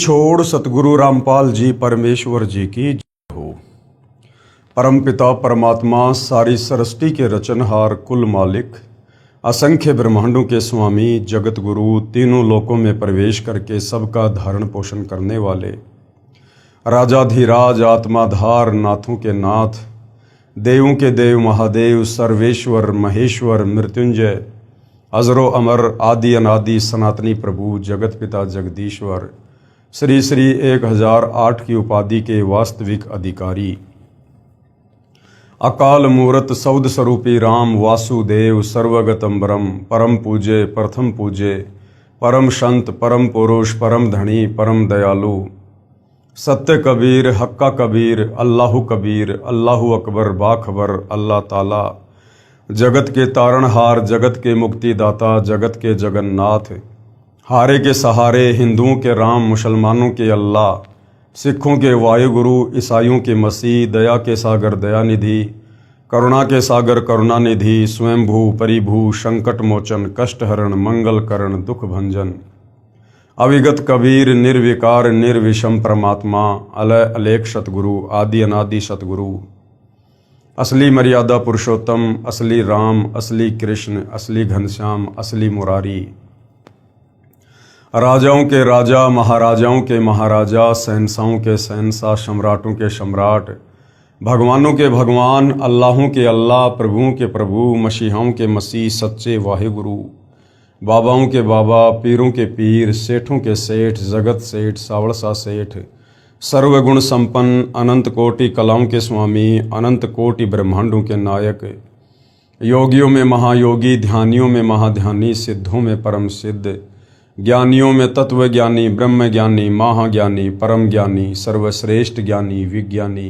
छोड़ सतगुरु रामपाल जी परमेश्वर जी की जय हो। परमपिता परमात्मा सारी सृष्टि के रचनहार कुल मालिक असंख्य ब्रह्मांडों के स्वामी जगत गुरु तीनों लोकों में प्रवेश करके सबका धारण पोषण करने वाले राजाधिराज आत्माधार नाथों के नाथ देवों के देव महादेव सर्वेश्वर महेश्वर मृत्युंजय अजरो अमर आदि अनादि सनातनी प्रभु जगत पिता जगदीश्वर श्री श्री 1008 की उपाधि के वास्तविक अधिकारी अकाल मूरत सौद स्वरूपी राम वासुदेव सर्वगतम ब्रह्म परम पूज्य प्रथम पूज्य परम संत परम पुरुष परम धनी परम दयालु सत्य कबीर हक्का कबीर अल्लाहु कबीर अल्लाहु अकबर बाखबर अल्लाह ताला जगत के तारणहार जगत के मुक्तिदाता जगत के जगन्नाथ हारे के सहारे हिंदुओं के राम मुसलमानों के अल्लाह सिखों के वायुगुरु ईसाइयों के मसीह दया के सागर दयानिधि करुणा के सागर करुणानिधि स्वयंभू परिभू संकट मोचन कष्टहरण मंगल करण दुख भंजन अविगत कबीर निर्विकार निर्विषम परमात्मा अलय अलेख सतगुरु आदि अनादि सतगुरु असली मर्यादा पुरुषोत्तम असली राम असली कृष्ण असली घनश्याम असली मुरारी राजाओं के राजा महाराजाओं के महाराजा शहंशाहों के शहंशाह सम्राटों के सम्राट भगवानों के भगवान अल्लाहों के अल्लाह प्रभुओं के प्रभु मसीहाओं के मसीह सच्चे वाहिगुरु बाबाओं के बाबा पीरों के पीर सेठों के सेठ जगत सेठ सावड़सा सेठ सर्वगुण संपन्न अनंत कोटि कलाओं के स्वामी अनंत कोटि ब्रह्मांडों के नायक योगियों में महायोगी ध्यानियों में महाध्यानी सिद्धों में परम सिद्ध ज्ञानियों में तत्व ज्ञानी ब्रह्म ज्ञानी महाज्ञानी परम ज्ञानी सर्वश्रेष्ठ ज्ञानी विज्ञानी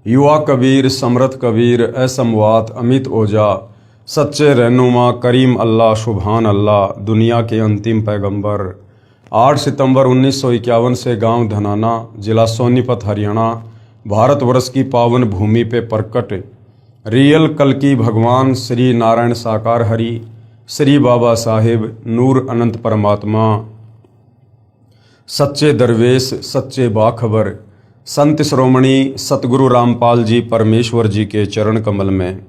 युवा कबीर समर्थ कबीर असमवात अमित ओजा सच्चे रहनुमा करीम अल्लाह सुभान अल्लाह दुनिया के अंतिम पैगंबर 8 सितंबर 1951 से गांव धनाना जिला सोनीपत हरियाणा भारतवर्ष की पावन भूमि पे प्रकट रियल कल्कि भगवान श्री नारायण साकार हरि श्री बाबा साहिब नूर अनंत परमात्मा सच्चे दरवेश सच्चे बाखबर संत श्रोमणी सतगुरु रामपाल जी परमेश्वर जी के चरण कमल में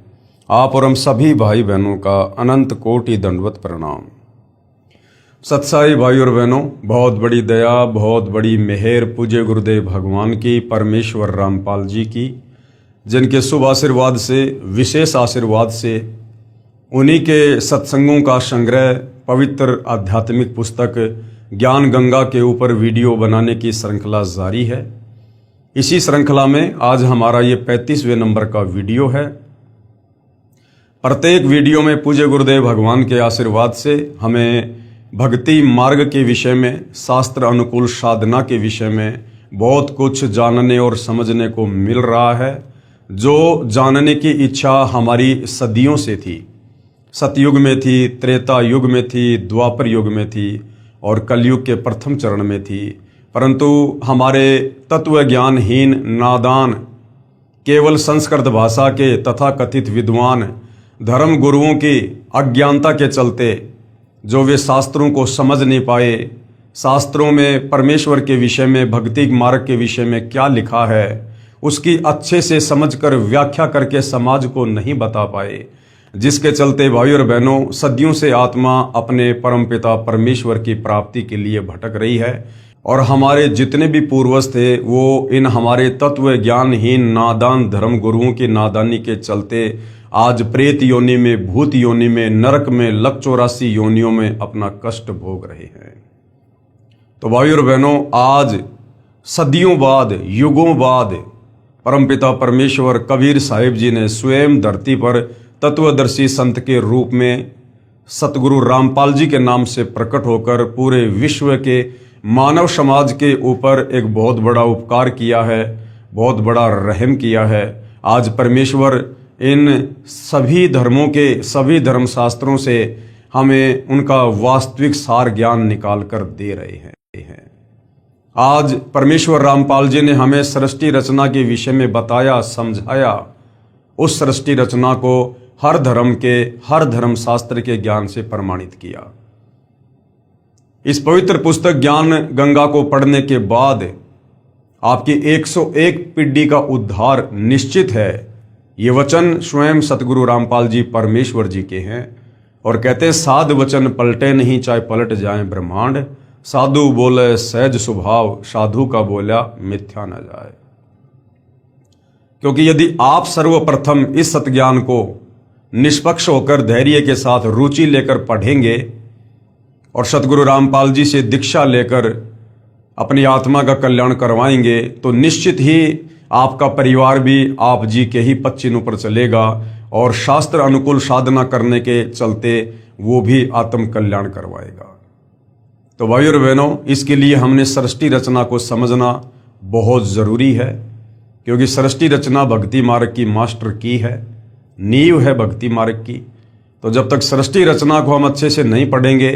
आप और हम सभी भाई बहनों का अनंत कोटि दंडवत प्रणाम। सत्साई भाई और बहनों, बहुत बड़ी दया बहुत बड़ी मेहर पूज्य गुरुदेव भगवान की परमेश्वर रामपाल जी की, जिनके शुभ आशीर्वाद से विशेष आशीर्वाद से उन्हीं के सत्संगों का संग्रह पवित्र आध्यात्मिक पुस्तक ज्ञान गंगा के ऊपर वीडियो बनाने की श्रृंखला जारी है। इसी श्रृंखला में आज हमारा ये 35वें नंबर का वीडियो है। प्रत्येक वीडियो में पूज्य गुरुदेव भगवान के आशीर्वाद से हमें भक्ति मार्ग के विषय में शास्त्र अनुकूल साधना के विषय में बहुत कुछ जानने और समझने को मिल रहा है, जो जानने की इच्छा हमारी सदियों से थी। सतयुग में थी, त्रेता युग में थी, द्वापर युग में थी और कलयुग के प्रथम चरण में थी, परंतु हमारे तत्व ज्ञानहीन नादान केवल संस्कृत भाषा के तथाकथित विद्वान धर्म गुरुओं की अज्ञानता के चलते जो वे शास्त्रों को समझ नहीं पाए, शास्त्रों में परमेश्वर के विषय में भक्ति मार्ग के विषय में क्या लिखा है उसकी अच्छे से समझकर व्याख्या करके समाज को नहीं बता पाए, जिसके चलते भाई और बहनों सदियों से आत्मा अपने परमपिता परमेश्वर की प्राप्ति के लिए भटक रही है। और हमारे जितने भी पूर्वज थे वो इन हमारे तत्व ज्ञानहीन नादान धर्म गुरुओं की नादानी के चलते आज प्रेत योनि में, भूत योनि में, नरक में, लक 84 योनियों में अपना कष्ट भोग रहे हैं। तो भाई और बहनों, आज सदियों बाद युगों बाद परमपिता परमेश्वर कबीर साहिब जी ने स्वयं धरती पर तत्वदर्शी संत के रूप में सतगुरु रामपाल जी के नाम से प्रकट होकर पूरे विश्व के मानव समाज के ऊपर एक बहुत बड़ा उपकार किया है, बहुत बड़ा रहम किया है। आज परमेश्वर इन सभी धर्मों के सभी धर्मशास्त्रों से हमें उनका वास्तविक सार ज्ञान निकाल कर दे रहे हैं। आज परमेश्वर रामपाल जी ने हमें सृष्टि रचना के विषय में बताया, समझाया। उस सृष्टि रचना को हर धर्म के हर धर्म शास्त्र के ज्ञान से प्रमाणित किया। इस पवित्र पुस्तक ज्ञान गंगा को पढ़ने के बाद आपकी 101 पीढ़ी का उद्धार निश्चित है। ये वचन स्वयं सतगुरु रामपाल जी परमेश्वर जी के हैं और कहते हैं, साध वचन पलटे नहीं चाहे पलट जाए ब्रह्मांड, साधु बोले सहज स्वभाव, साधु का बोला मिथ्या न जाए। क्योंकि यदि आप सर्वप्रथम इस सतज्ञान को निष्पक्ष होकर धैर्य के साथ रुचि लेकर पढ़ेंगे और सतगुरु रामपाल जी से दीक्षा लेकर अपनी आत्मा का कल्याण करवाएंगे, तो निश्चित ही आपका परिवार भी आप जी के ही पच्चीनों पर चलेगा और शास्त्र अनुकूल साधना करने के चलते वो भी आत्म कल्याण करवाएगा। तो भाइयों और बहनों, इसके लिए हमने सृष्टि रचना को समझना बहुत ज़रूरी है, क्योंकि सृष्टि रचना भक्ति मार्ग की मास्टर की है, नींव है भक्ति मार्ग की। तो जब तक सृष्टि रचना को हम अच्छे से नहीं पढ़ेंगे,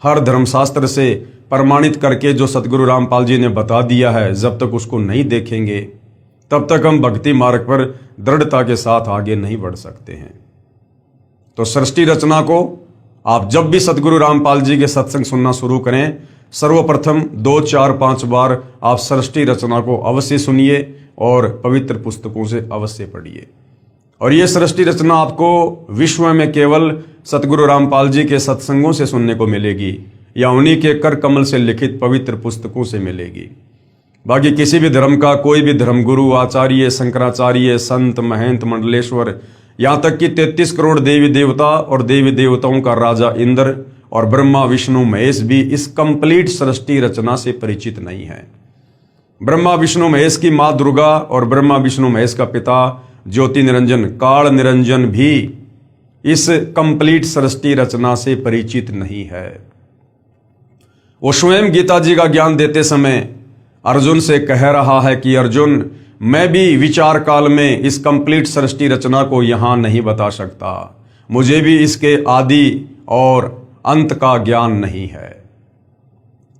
हर धर्मशास्त्र से प्रमाणित करके जो सतगुरु रामपाल जी ने बता दिया है, जब तक उसको नहीं देखेंगे तब तक हम भक्ति मार्ग पर दृढ़ता के साथ आगे नहीं बढ़ सकते हैं। तो सृष्टि रचना को आप जब भी सतगुरु रामपाल जी के सत्संग सुनना शुरू करें, सर्वप्रथम 2, 4, 5 बार आप सृष्टि रचना को अवश्य सुनिए और पवित्र पुस्तकों से अवश्य पढ़िए। और ये सृष्टि रचना आपको विश्व में केवल सतगुरु रामपाल जी के सत्संगों से सुनने को मिलेगी या उन्हीं के कर कमल से लिखित पवित्र पुस्तकों से मिलेगी। बाकी किसी भी धर्म का कोई भी धर्मगुरु, आचार्य, शंकराचार्य, संत, महंत, मंडलेश्वर, यहाँ तक कि 33 करोड़ देवी देवता और देवी देवताओं का राजा इंद्र और ब्रह्मा विष्णु महेश भी इस कंप्लीट सृष्टि रचना से परिचित नहीं है। ब्रह्मा विष्णु महेश की माँ दुर्गा और ब्रह्मा विष्णु महेश का पिता ज्योति निरंजन काल निरंजन भी इस कंप्लीट सृष्टि रचना से परिचित नहीं है। वो स्वयं गीता जी का ज्ञान देते समय अर्जुन से कह रहा है कि अर्जुन, मैं भी विचार काल में इस कंप्लीट सृष्टि रचना को यहां नहीं बता सकता, मुझे भी इसके आदि और अंत का ज्ञान नहीं है।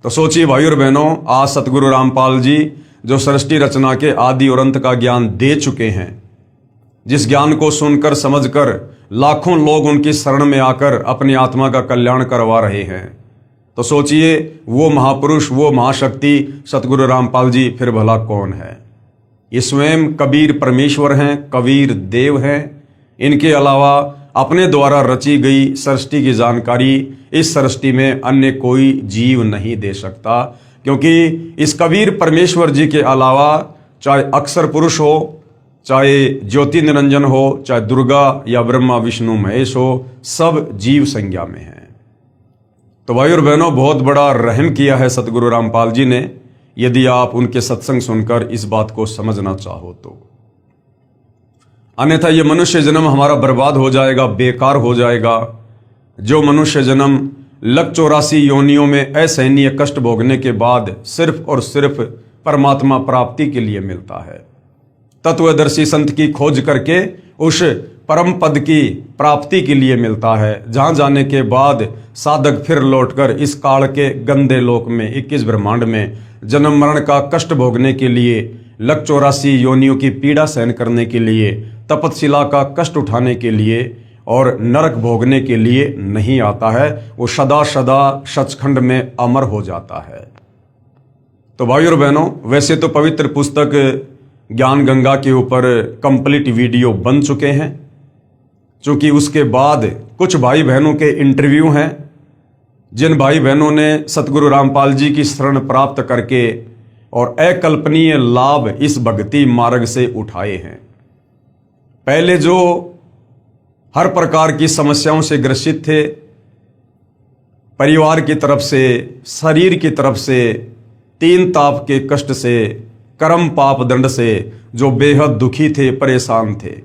तो सोचिए भाइयों और बहनों, आज सतगुरु रामपाल जी जो सृष्टि रचना के आदि और अंत का ज्ञान दे चुके हैं, जिस ज्ञान को सुनकर समझकर लाखों लोग उनकी शरण में आकर अपनी आत्मा का कल्याण करवा रहे हैं, तो सोचिए वो महापुरुष, वो महाशक्ति सतगुरु रामपाल जी फिर भला कौन है। ये स्वयं कबीर परमेश्वर हैं, कबीर देव हैं। इनके अलावा अपने द्वारा रची गई सृष्टि की जानकारी इस सृष्टि में अन्य कोई जीव नहीं दे सकता, क्योंकि इस कबीर परमेश्वर जी के अलावा चाहे अक्षर पुरुष हो, चाहे ज्योति निरंजन हो, चाहे दुर्गा या ब्रह्मा विष्णु महेश हो, सब जीव संज्ञा में हैं। तो भाई और बहनों, बहुत बड़ा रहम किया है सतगुरु रामपाल जी ने, यदि आप उनके सत्संग सुनकर इस बात को समझना चाहो तो। अन्यथा ये मनुष्य जन्म हमारा बर्बाद हो जाएगा, बेकार हो जाएगा। जो मनुष्य जन्म 184 योनियों में असहनीय कष्ट भोगने के बाद सिर्फ और सिर्फ परमात्मा प्राप्ति के लिए मिलता है, तत्वदर्शी संत की खोज करके उस परम पद की प्राप्ति के लिए मिलता है, जहां जाने के बाद साधक फिर लौटकर इस काल के गंदे लोक में 21 ब्रह्मांड में जन्म मरण का कष्ट भोगने के लिए, 184 योनियों की पीड़ा सहन करने के लिए, तपतशिला का कष्ट उठाने के लिए और नरक भोगने के लिए नहीं आता है। वो सदा सदा सचखंड में अमर हो जाता है। तो भाइयों और बहनों, वैसे तो पवित्र पुस्तक ज्ञान गंगा के ऊपर कंप्लीट वीडियो बन चुके हैं, क्योंकि उसके बाद कुछ भाई बहनों के इंटरव्यू हैं, जिन भाई बहनों ने सतगुरु रामपाल जी की शरण प्राप्त करके और अकल्पनीय लाभ इस भक्ति मार्ग से उठाए हैं। पहले जो हर प्रकार की समस्याओं से ग्रसित थे, परिवार की तरफ से, शरीर की तरफ से, 3 ताप के कष्ट से, कर्म पाप दंड से जो बेहद दुखी थे, परेशान थे,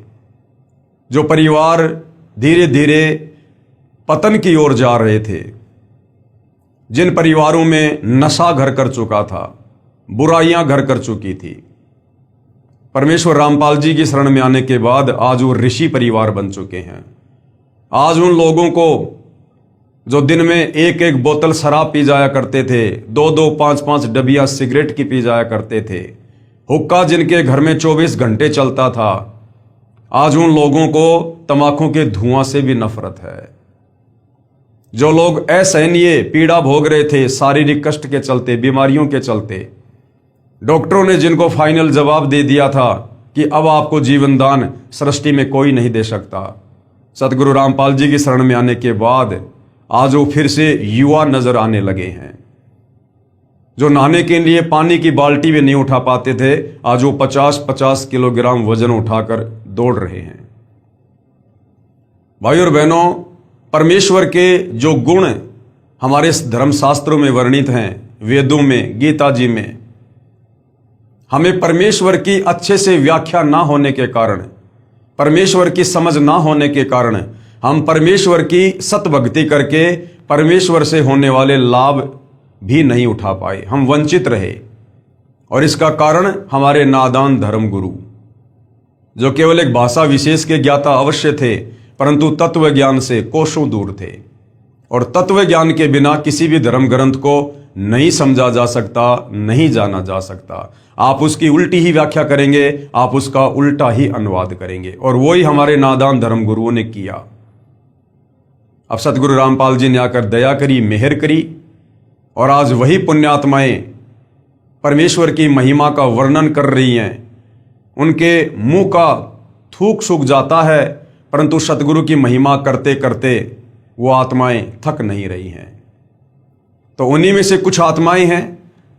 जो परिवार धीरे धीरे पतन की ओर जा रहे थे, जिन परिवारों में नशा घर कर चुका था, बुराइयां घर कर चुकी थी, परमेश्वर रामपाल जी की शरण में आने के बाद आज वो ऋषि परिवार बन चुके हैं। आज उन लोगों को जो दिन में 1-1 बोतल शराब पी जाया करते थे, 2-2, 5-5 डबिया सिगरेट की पी जाया करते थे, हुक्का जिनके घर में 24 घंटे चलता था, आज उन लोगों को तंबाकू के धुआं से भी नफरत है। जो लोग असहनीय पीड़ा भोग रहे थे शारीरिक कष्ट के चलते, बीमारियों के चलते, डॉक्टरों ने जिनको फाइनल जवाब दे दिया था कि अब आपको जीवन दान सृष्टि में कोई नहीं दे सकता, सतगुरु रामपाल जी की शरण में आने के बाद आज वो फिर से युवा नजर आने लगे हैं। जो नहाने के लिए पानी की बाल्टी भी नहीं उठा पाते थे, आज वो 50-50 किलोग्राम वजन उठाकर दौड़ रहे हैं। भाई और बहनों, परमेश्वर के जो गुण हमारे धर्मशास्त्रों में वर्णित हैं, वेदों में, गीता जी में, हमें परमेश्वर की अच्छे से व्याख्या ना होने के कारण, परमेश्वर की समझ ना होने के कारण हम परमेश्वर की सतभक्ति करके परमेश्वर से होने वाले लाभ भी नहीं उठा पाए, हम वंचित रहे। और इसका कारण हमारे नादान धर्म गुरु, जो केवल एक भाषा विशेष के ज्ञाता अवश्य थे, परंतु तत्व ज्ञान से कोसों दूर थे। और तत्व ज्ञान के बिना किसी भी धर्म ग्रंथ को नहीं समझा जा सकता, नहीं जाना जा सकता। आप उसकी उल्टी ही व्याख्या करेंगे, आप उसका उल्टा ही अनुवाद करेंगे, और वही हमारे नादान धर्म गुरुओं ने किया। अब सतगुरु रामपाल जी ने आकर दया करी, मेहर करी, और आज वही पुण्यात्माएं परमेश्वर की महिमा का वर्णन कर रही हैं। उनके मुंह का थूक सूख जाता है, परंतु सतगुरु की महिमा करते करते वो आत्माएं थक नहीं रही हैं। तो उन्हीं में से कुछ आत्माएं हैं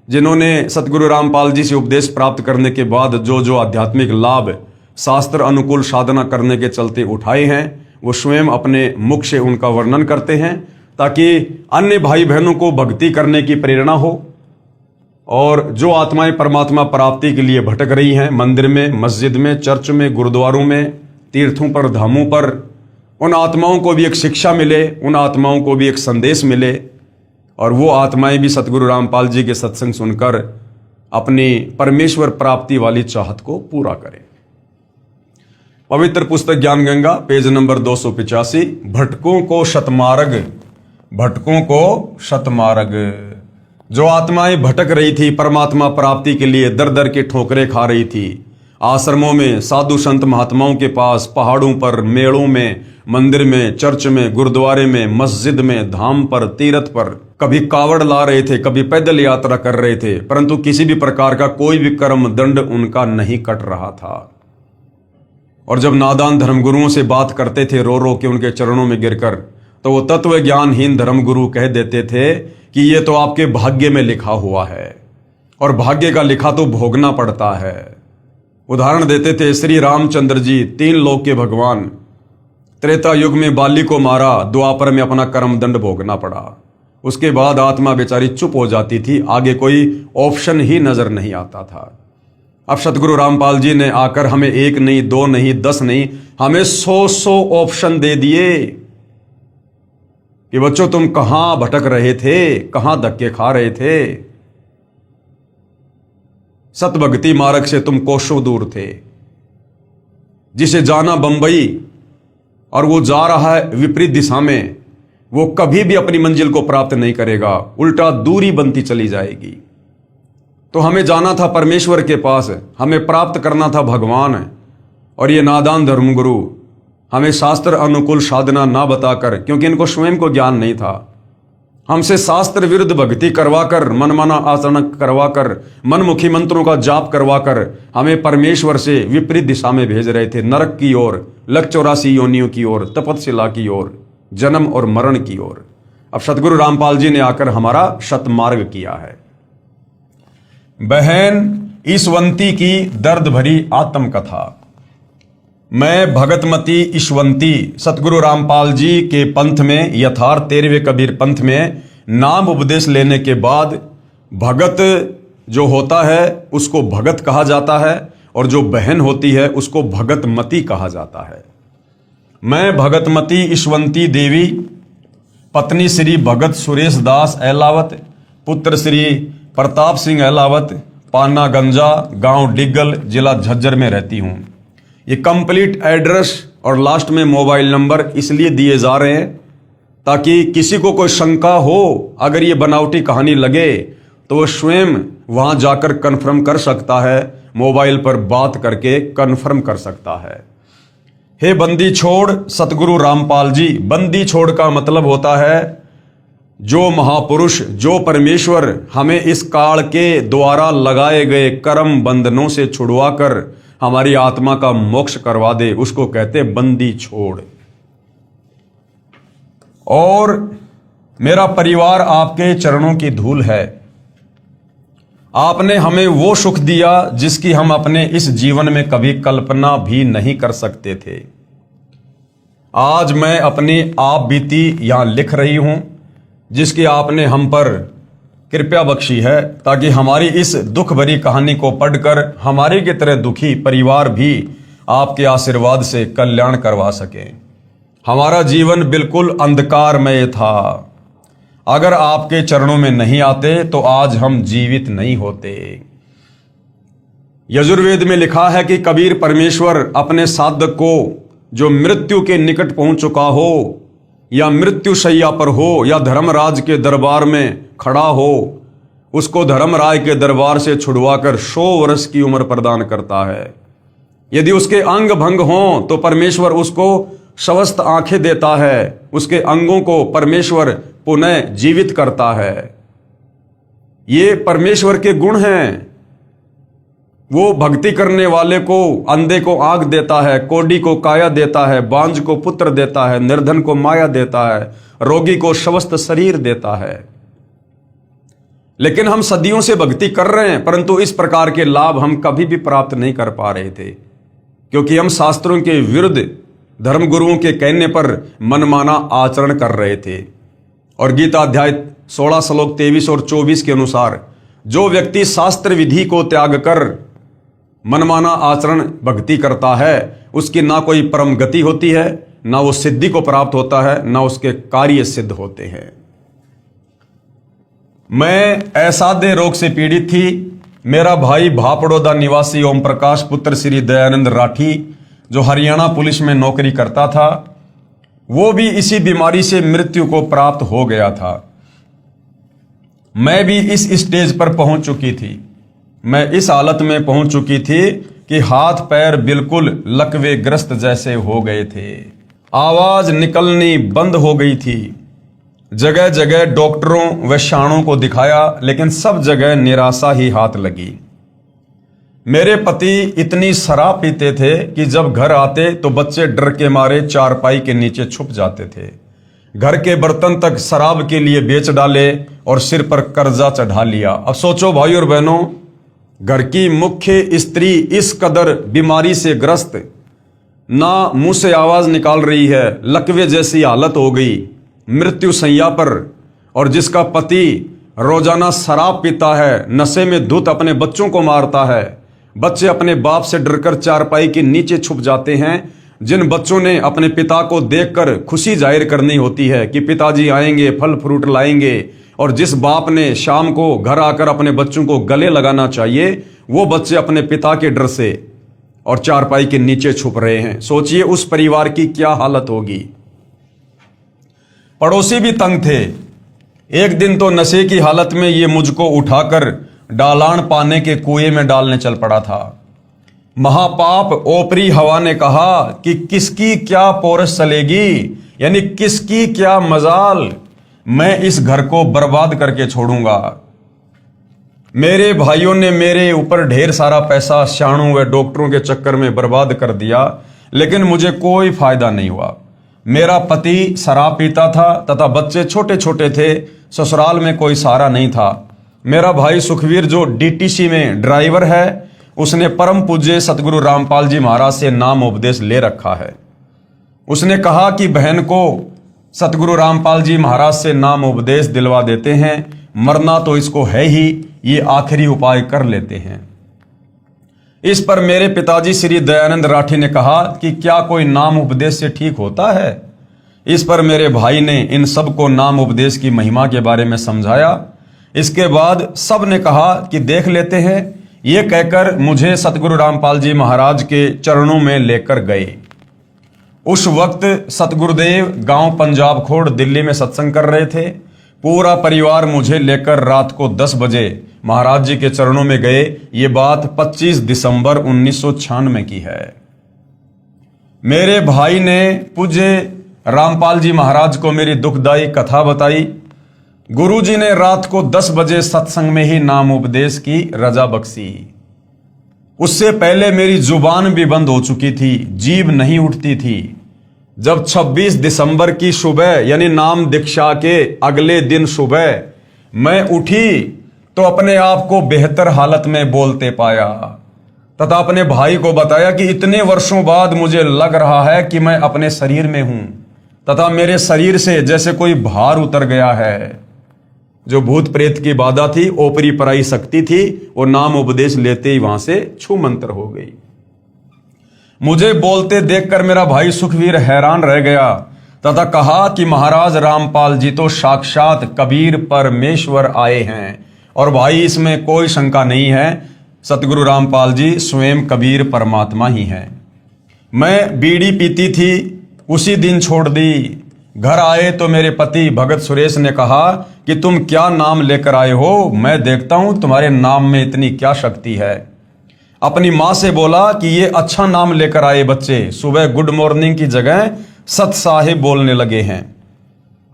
जिन्होंने सतगुरु रामपाल जी से उपदेश प्राप्त करने के बाद जो जो आध्यात्मिक लाभ शास्त्र अनुकूल साधना करने के चलते उठाए हैं, वो स्वयं अपने मुख से उनका वर्णन करते हैं, ताकि अन्य भाई बहनों को भक्ति करने की प्रेरणा हो। और जो आत्माएं परमात्मा प्राप्ति के लिए भटक रही हैं, मंदिर में, मस्जिद में, चर्च में, गुरुद्वारों में, तीर्थों पर, धामों पर, उन आत्माओं को भी एक शिक्षा मिले, उन आत्माओं को भी एक संदेश मिले, और वो आत्माएं भी सतगुरु रामपाल जी के सत्संग सुनकर अपनी परमेश्वर प्राप्ति वाली चाहत को पूरा करें। पवित्र पुस्तक ज्ञान गंगा, पेज नंबर 285, भटकों को शतमार्ग, भटकों को शतमार्ग। जो आत्माएं भटक रही थी, परमात्मा प्राप्ति के लिए दर दर के ठोकरें खा रही थी, आश्रमों में, साधु संत महात्माओं के पास, पहाड़ों पर, मेड़ों में, मंदिर में, चर्च में, गुरुद्वारे में, मस्जिद में, धाम पर, तीर्थ पर, कभी कावड़ ला रहे थे, कभी पैदल यात्रा कर रहे थे, परंतु किसी भी प्रकार का कोई भी कर्म दंड उनका नहीं कट रहा था। और जब नादान धर्मगुरुओं से बात करते थे रो रो के उनके चरणों में गिरकर, तो वो तत्व ज्ञानहीन धर्मगुरु कह देते थे कि ये तो आपके भाग्य में लिखा हुआ है, और भाग्य का लिखा तो भोगना पड़ता है। उदाहरण देते थे, श्री रामचंद्र जी 3 लोक के भगवान, त्रेता युग में बाली को मारा, द्वापर में अपना कर्म दंड भोगना पड़ा। उसके बाद आत्मा बेचारी चुप हो जाती थी, आगे कोई ऑप्शन ही नजर नहीं आता था। अब सतगुरु रामपाल जी ने आकर हमें 1 नहीं, 2 नहीं, 10 नहीं, हमें 100 ऑप्शन दे दिए कि बच्चों तुम कहां भटक रहे थे, कहां धक्के खा रहे थे। सतभक्ति मार्ग से तुम कोसों दूर थे। जिसे जाना बंबई और वो जा रहा है विपरीत दिशा में, वो कभी भी अपनी मंजिल को प्राप्त नहीं करेगा, उल्टा दूरी बनती चली जाएगी। तो हमें जाना था परमेश्वर के पास, हमें प्राप्त करना था भगवान। और ये नादान धर्मगुरु हमें शास्त्र अनुकूल साधना ना बताकर, क्योंकि इनको स्वयं को ज्ञान नहीं था, हमसे शास्त्र विरुद्ध भक्ति करवाकर, मनमाना आचरण करवाकर, मनमुखी मंत्रों का जाप करवाकर हमें परमेश्वर से विपरीत दिशा में भेज रहे थे, नरक की ओर, लक 84 योनियों की ओर, तपस्या की ओर, जन्म और मरण की ओर। अब सतगुरु रामपाल जी ने आकर हमारा शतमार्ग किया है। बहन ईशवंती की दर्द भरी आत्मकथा। मैं भगतमती ईशवंती सतगुरु रामपाल जी के पंथ में, यथार्थ 13वें कबीर पंथ में नाम उपदेश लेने के बाद भगत जो होता है उसको भगत कहा जाता है, और जो बहन होती है उसको भगतमती कहा जाता है। मैं भगतमती ईशवंती देवी, पत्नी श्री भगत सुरेश दास अहलावत, पुत्र श्री प्रताप सिंह अहलावत, पाना गंजा, गांव डिग्गल, जिला झज्जर में रहती हूं। ये कंप्लीट एड्रेस और लास्ट में मोबाइल नंबर इसलिए दिए जा रहे हैं ताकि किसी को कोई शंका हो, अगर ये बनावटी कहानी लगे तो वो स्वयं वहां जाकर कन्फर्म कर सकता है, मोबाइल पर बात करके कन्फर्म कर सकता है। हे बंदी छोड़ सतगुरु रामपाल जी, बंदी छोड़ का मतलब होता है जो महापुरुष, जो परमेश्वर हमें इस काल के द्वारा लगाए गए कर्म बंधनों से छुड़वाकर हमारी आत्मा का मोक्ष करवा दे, उसको कहते बंदी छोड़। और मेरा परिवार आपके चरणों की धूल है। आपने हमें वो सुख दिया जिसकी हम अपने इस जीवन में कभी कल्पना भी नहीं कर सकते थे। आज मैं अपनी आप बीती यहां लिख रही हूं, जिसकी आपने हम पर कृपा बख्शी है, ताकि हमारी इस दुख भरी कहानी को पढ़कर हमारे की तरह दुखी परिवार भी आपके आशीर्वाद से कल्याण करवा सके। हमारा जीवन बिल्कुल अंधकारमय था। अगर आपके चरणों में नहीं आते तो आज हम जीवित नहीं होते। यजुर्वेद में लिखा है कि कबीर परमेश्वर अपने साधक को, जो मृत्यु के निकट पहुंच चुका हो या मृत्यु शैया पर हो या धर्मराज के दरबार में खड़ा हो, उसको धर्मराज के दरबार से छुड़वाकर 100 वर्ष की उम्र प्रदान करता है। यदि उसके अंग भंग हों तो परमेश्वर उसको स्वस्थ आंखें देता है, उसके अंगों को परमेश्वर पुनः जीवित करता है। ये परमेश्वर के गुण हैं। वो भक्ति करने वाले को, अंधे को आंख देता है, कोढ़ी को काया देता है, बांझ को पुत्र देता है, निर्धन को माया देता है, रोगी को स्वस्थ शरीर देता है। लेकिन हम सदियों से भक्ति कर रहे हैं, परंतु इस प्रकार के लाभ हम कभी भी प्राप्त नहीं कर पा रहे थे, क्योंकि हम शास्त्रों के विरुद्ध धर्मगुरुओं के कहने पर मनमाना आचरण कर रहे थे। और गीता अध्याय 16 श्लोक 23 और 24 के अनुसार जो व्यक्ति शास्त्र विधि को त्याग कर मनमाना आचरण भक्ति करता है, उसकी ना कोई परम गति होती है, ना वो सिद्धि को प्राप्त होता है, ना उसके कार्य सिद्ध होते हैं। मैं असाध्य रोग से पीड़ित थी। मेरा भाई भापड़ौदा निवासी ओम प्रकाश पुत्र श्री दयानंद राठी, जो हरियाणा पुलिस में नौकरी करता था, वो भी इसी बीमारी से मृत्यु को प्राप्त हो गया था। मैं भी इस स्टेज पर पहुंच चुकी थी। मैं इस हालत में पहुंच चुकी थी कि हाथ पैर बिल्कुल लकवे ग्रस्त जैसे हो गए थे। आवाज निकलनी बंद हो गई थी। जगह जगह डॉक्टरों व शाणों को दिखाया, लेकिन सब जगह निराशा ही हाथ लगी। मेरे पति इतनी शराब पीते थे कि जब घर आते तो बच्चे डर के मारे चारपाई के नीचे छुप जाते थे। घर के बर्तन तक शराब के लिए बेच डाले और सिर पर कर्जा चढ़ा लिया। अब सोचो भाई और बहनों, घर की मुख्य स्त्री इस कदर बीमारी से ग्रस्त, ना मुंह से आवाज निकाल रही है, लकवे जैसी हालत हो गई, मृत्यु शैया पर, और जिसका पति रोजाना शराब पीता है, नशे में धुत अपने बच्चों को मारता है। बच्चे अपने बाप से डरकर चारपाई के नीचे छुप जाते हैं। जिन बच्चों ने अपने पिता को देखकर खुशी जाहिर करनी होती है कि पिताजी आएंगे, फल फ्रूट लाएंगे, और जिस बाप ने शाम को घर आकर अपने बच्चों को गले लगाना चाहिए, वो बच्चे अपने पिता के डर से और चारपाई के नीचे छुप रहे हैं। सोचिए उस परिवार की क्या हालत होगी। पड़ोसी भी तंग थे। एक दिन तो नशे की हालत में ये मुझको उठाकर डालान पाने के कुएं में डालने चल पड़ा था। महापाप ओपरी हवा ने कहा कि किसकी क्या पोरस चलेगी, यानी किसकी क्या मजाल, मैं इस घर को बर्बाद करके छोड़ूंगा। मेरे भाइयों ने मेरे ऊपर ढेर सारा पैसा शाणों व डॉक्टरों के चक्कर में बर्बाद कर दिया, लेकिन मुझे कोई फायदा नहीं हुआ। मेरा पति शराब पीता था तथा बच्चे छोटे छोटे थे। ससुराल में कोई सहारा नहीं था। मेरा भाई सुखवीर, जो डीटीसी में ड्राइवर है, उसने परम पूज्य सतगुरु रामपाल जी महाराज से नाम उपदेश ले रखा है। उसने कहा कि बहन को सतगुरु रामपाल जी महाराज से नाम उपदेश दिलवा देते हैं, मरना तो इसको है ही, ये आखिरी उपाय कर लेते हैं। इस पर मेरे पिताजी श्री दयानंद राठी ने कहा कि क्या कोई नाम उपदेश से ठीक होता है। इस पर मेरे भाई ने इन सबको नाम उपदेश की महिमा के बारे में समझाया। इसके बाद सब ने कहा कि देख लेते हैं। ये कहकर मुझे सतगुरु रामपाल जी महाराज के चरणों में लेकर गए। उस वक्त सतगुरुदेव गांव पंजाब खोड़ दिल्ली में सत्संग कर रहे थे। पूरा परिवार मुझे लेकर रात को 10 बजे महाराज जी के चरणों में गए। ये बात 25 दिसंबर 1996 की है। मेरे भाई ने पूज्य रामपाल जी महाराज को मेरी दुखदायी कथा बताई। गुरुजी ने रात को 10 बजे सत्संग में ही नाम उपदेश की रजा बख्शी। उससे पहले मेरी जुबान भी बंद हो चुकी थी, जीभ नहीं उठती थी। जब 26 दिसंबर की सुबह यानी नाम दीक्षा के अगले दिन सुबह मैं उठी तो अपने आप को बेहतर हालत में बोलते पाया तथा अपने भाई को बताया कि इतने वर्षों बाद मुझे लग रहा है कि मैं अपने शरीर में हूं तथा मेरे शरीर से जैसे कोई भार उतर गया है। जो भूत प्रेत की बाधा थी, ओपरी पराई शक्ति थी, वो नाम उपदेश लेते ही वहां से छू मंतर हो गई। मुझे बोलते देखकर मेरा भाई सुखवीर हैरान रह गया तथा कहा कि महाराज रामपाल जी तो साक्षात कबीर परमेश्वर आए हैं। और भाई इसमें कोई शंका नहीं है, सतगुरु रामपाल जी स्वयं कबीर परमात्मा ही हैं। मैं बीड़ी पीती थी, उसी दिन छोड़ दी। घर आए तो मेरे पति भगत सुरेश ने कहा कि तुम क्या नाम लेकर आए हो, मैं देखता हूं तुम्हारे नाम में इतनी क्या शक्ति है। अपनी माँ से बोला कि ये अच्छा नाम लेकर आए बच्चे, सुबह गुड मॉर्निंग की जगह सत साहिब बोलने लगे हैं।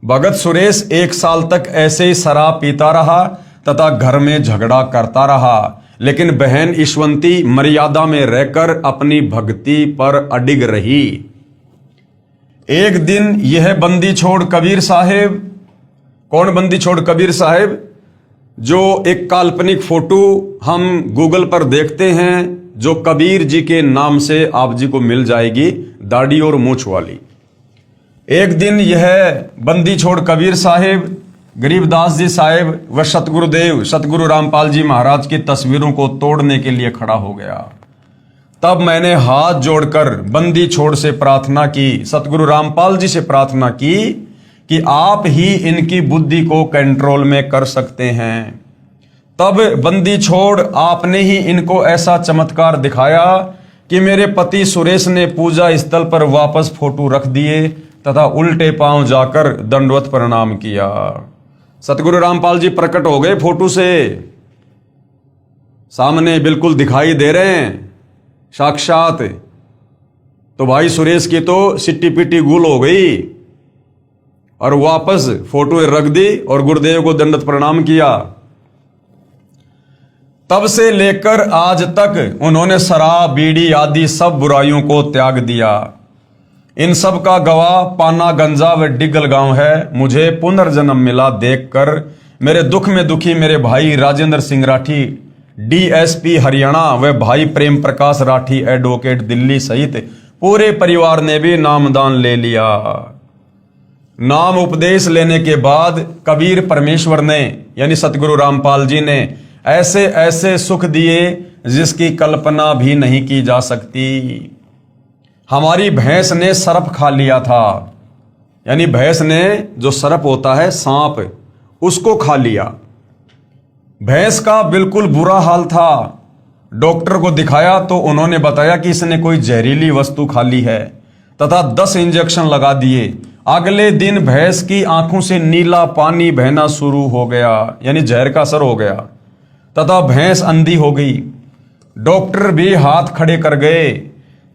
भगत सुरेश 1 साल तक ऐसे ही शराब पीता रहा तथा घर में झगड़ा करता रहा, लेकिन बहन ईश्वंती मर्यादा में रहकर अपनी भक्ति पर अडिग रही। एक दिन यह बंदी छोड़ कबीर साहेब, कौन बंदी छोड़ कबीर साहेब, जो एक काल्पनिक फोटो हम गूगल पर देखते हैं, जो कबीर जी के नाम से आप जी को मिल जाएगी, दाढ़ी और मूंछ वाली। एक दिन यह बंदी छोड़ कबीर साहेब, गरीबदास जी साहेब व सतगुरुदेव सतगुरु रामपाल जी महाराज की तस्वीरों को तोड़ने के लिए खड़ा हो गया। तब मैंने हाथ जोड़कर बंदी छोड़ से प्रार्थना की, सतगुरु रामपाल जी से प्रार्थना की कि आप ही इनकी बुद्धि को कंट्रोल में कर सकते हैं। तब बंदी छोड़ आपने ही इनको ऐसा चमत्कार दिखाया कि मेरे पति सुरेश ने पूजा स्थल पर वापस फोटो रख दिए तथा उल्टे पांव जाकर दंडवत प्रणाम किया। सतगुरु रामपाल जी प्रकट हो गए, फोटो से सामने बिल्कुल दिखाई दे रहे हैं साक्षात। तो भाई सुरेश की तो सिट्टी पिट्टी गुल हो गई और वापस फोटो रख दी और गुरुदेव को दंडवत प्रणाम किया। तब से लेकर आज तक उन्होंने शराब बीड़ी आदि सब बुराइयों को त्याग दिया। इन सब का गवाह पाना गंजा व डिगल गांव है। मुझे पुनर्जन्म मिला देखकर मेरे दुख में दुखी मेरे भाई राजेंद्र सिंह राठी डीएसपी हरियाणा व भाई प्रेम प्रकाश राठी एडवोकेट दिल्ली सहित पूरे परिवार ने भी नामदान ले लिया। नाम उपदेश लेने के बाद कबीर परमेश्वर ने यानी सतगुरु रामपाल जी ने ऐसे ऐसे सुख दिए जिसकी कल्पना भी नहीं की जा सकती। हमारी भैंस ने सर्प खा लिया था, यानी भैंस ने जो सर्प होता है सांप, उसको खा लिया। भैंस का बिल्कुल बुरा हाल था। डॉक्टर को दिखाया तो उन्होंने बताया कि इसने कोई जहरीली वस्तु खा ली है तथा 10 इंजेक्शन लगा दिए। अगले दिन भैंस की आंखों से नीला पानी बहना शुरू हो गया, यानी जहर का असर हो गया तथा भैंस अंधी हो गई। डॉक्टर भी हाथ खड़े कर गए।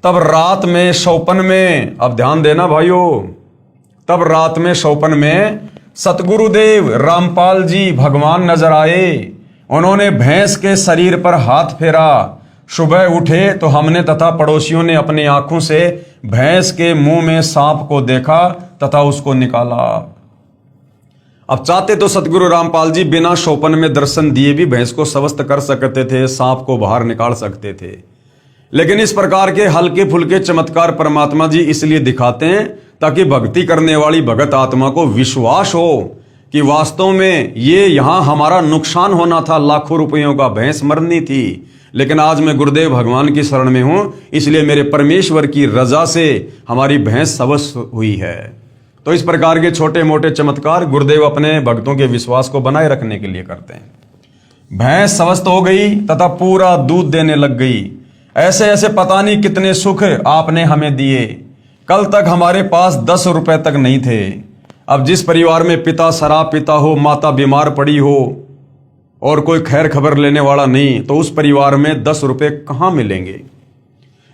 तब रात में शौपन में, अब ध्यान देना भाइयों, तब रात में शौपन में सतगुरुदेव रामपाल जी भगवान नजर आए। उन्होंने भैंस के शरीर पर हाथ फेरा। सुबह उठे तो हमने तथा पड़ोसियों ने अपनी आंखों से भैंस के मुंह में सांप को देखा तथा उसको निकाला। अब चाहते तो सतगुरु रामपाल जी बिना शौपन में दर्शन दिए भी भैंस को स्वस्थ कर सकते थे, सांप को बाहर निकाल सकते थे, लेकिन इस प्रकार के हल्के फुल्के चमत्कार परमात्मा जी इसलिए दिखाते हैं ताकि भक्ति करने वाली भगत आत्मा को विश्वास हो कि वास्तव में ये यहां हमारा नुकसान होना था, लाखों रुपयों का भैंस मरनी थी, लेकिन आज मैं गुरुदेव भगवान की शरण में हूं, इसलिए मेरे परमेश्वर की रजा से हमारी भैंस स्वस्थ हुई है। तो इस प्रकार के छोटे मोटे चमत्कार गुरुदेव अपने भक्तों के विश्वास को बनाए रखने के लिए करते हैं। भैंस स्वस्थ हो गई तथा पूरा दूध देने लग गई। ऐसे ऐसे पता नहीं कितने सुख आपने हमें दिए। कल तक हमारे पास 10 रुपए तक नहीं थे। अब जिस परिवार में पिता शराब पीता हो, माता बीमार पड़ी हो और कोई खैर खबर लेने वाला नहीं, तो उस परिवार में 10 रुपए कहां मिलेंगे।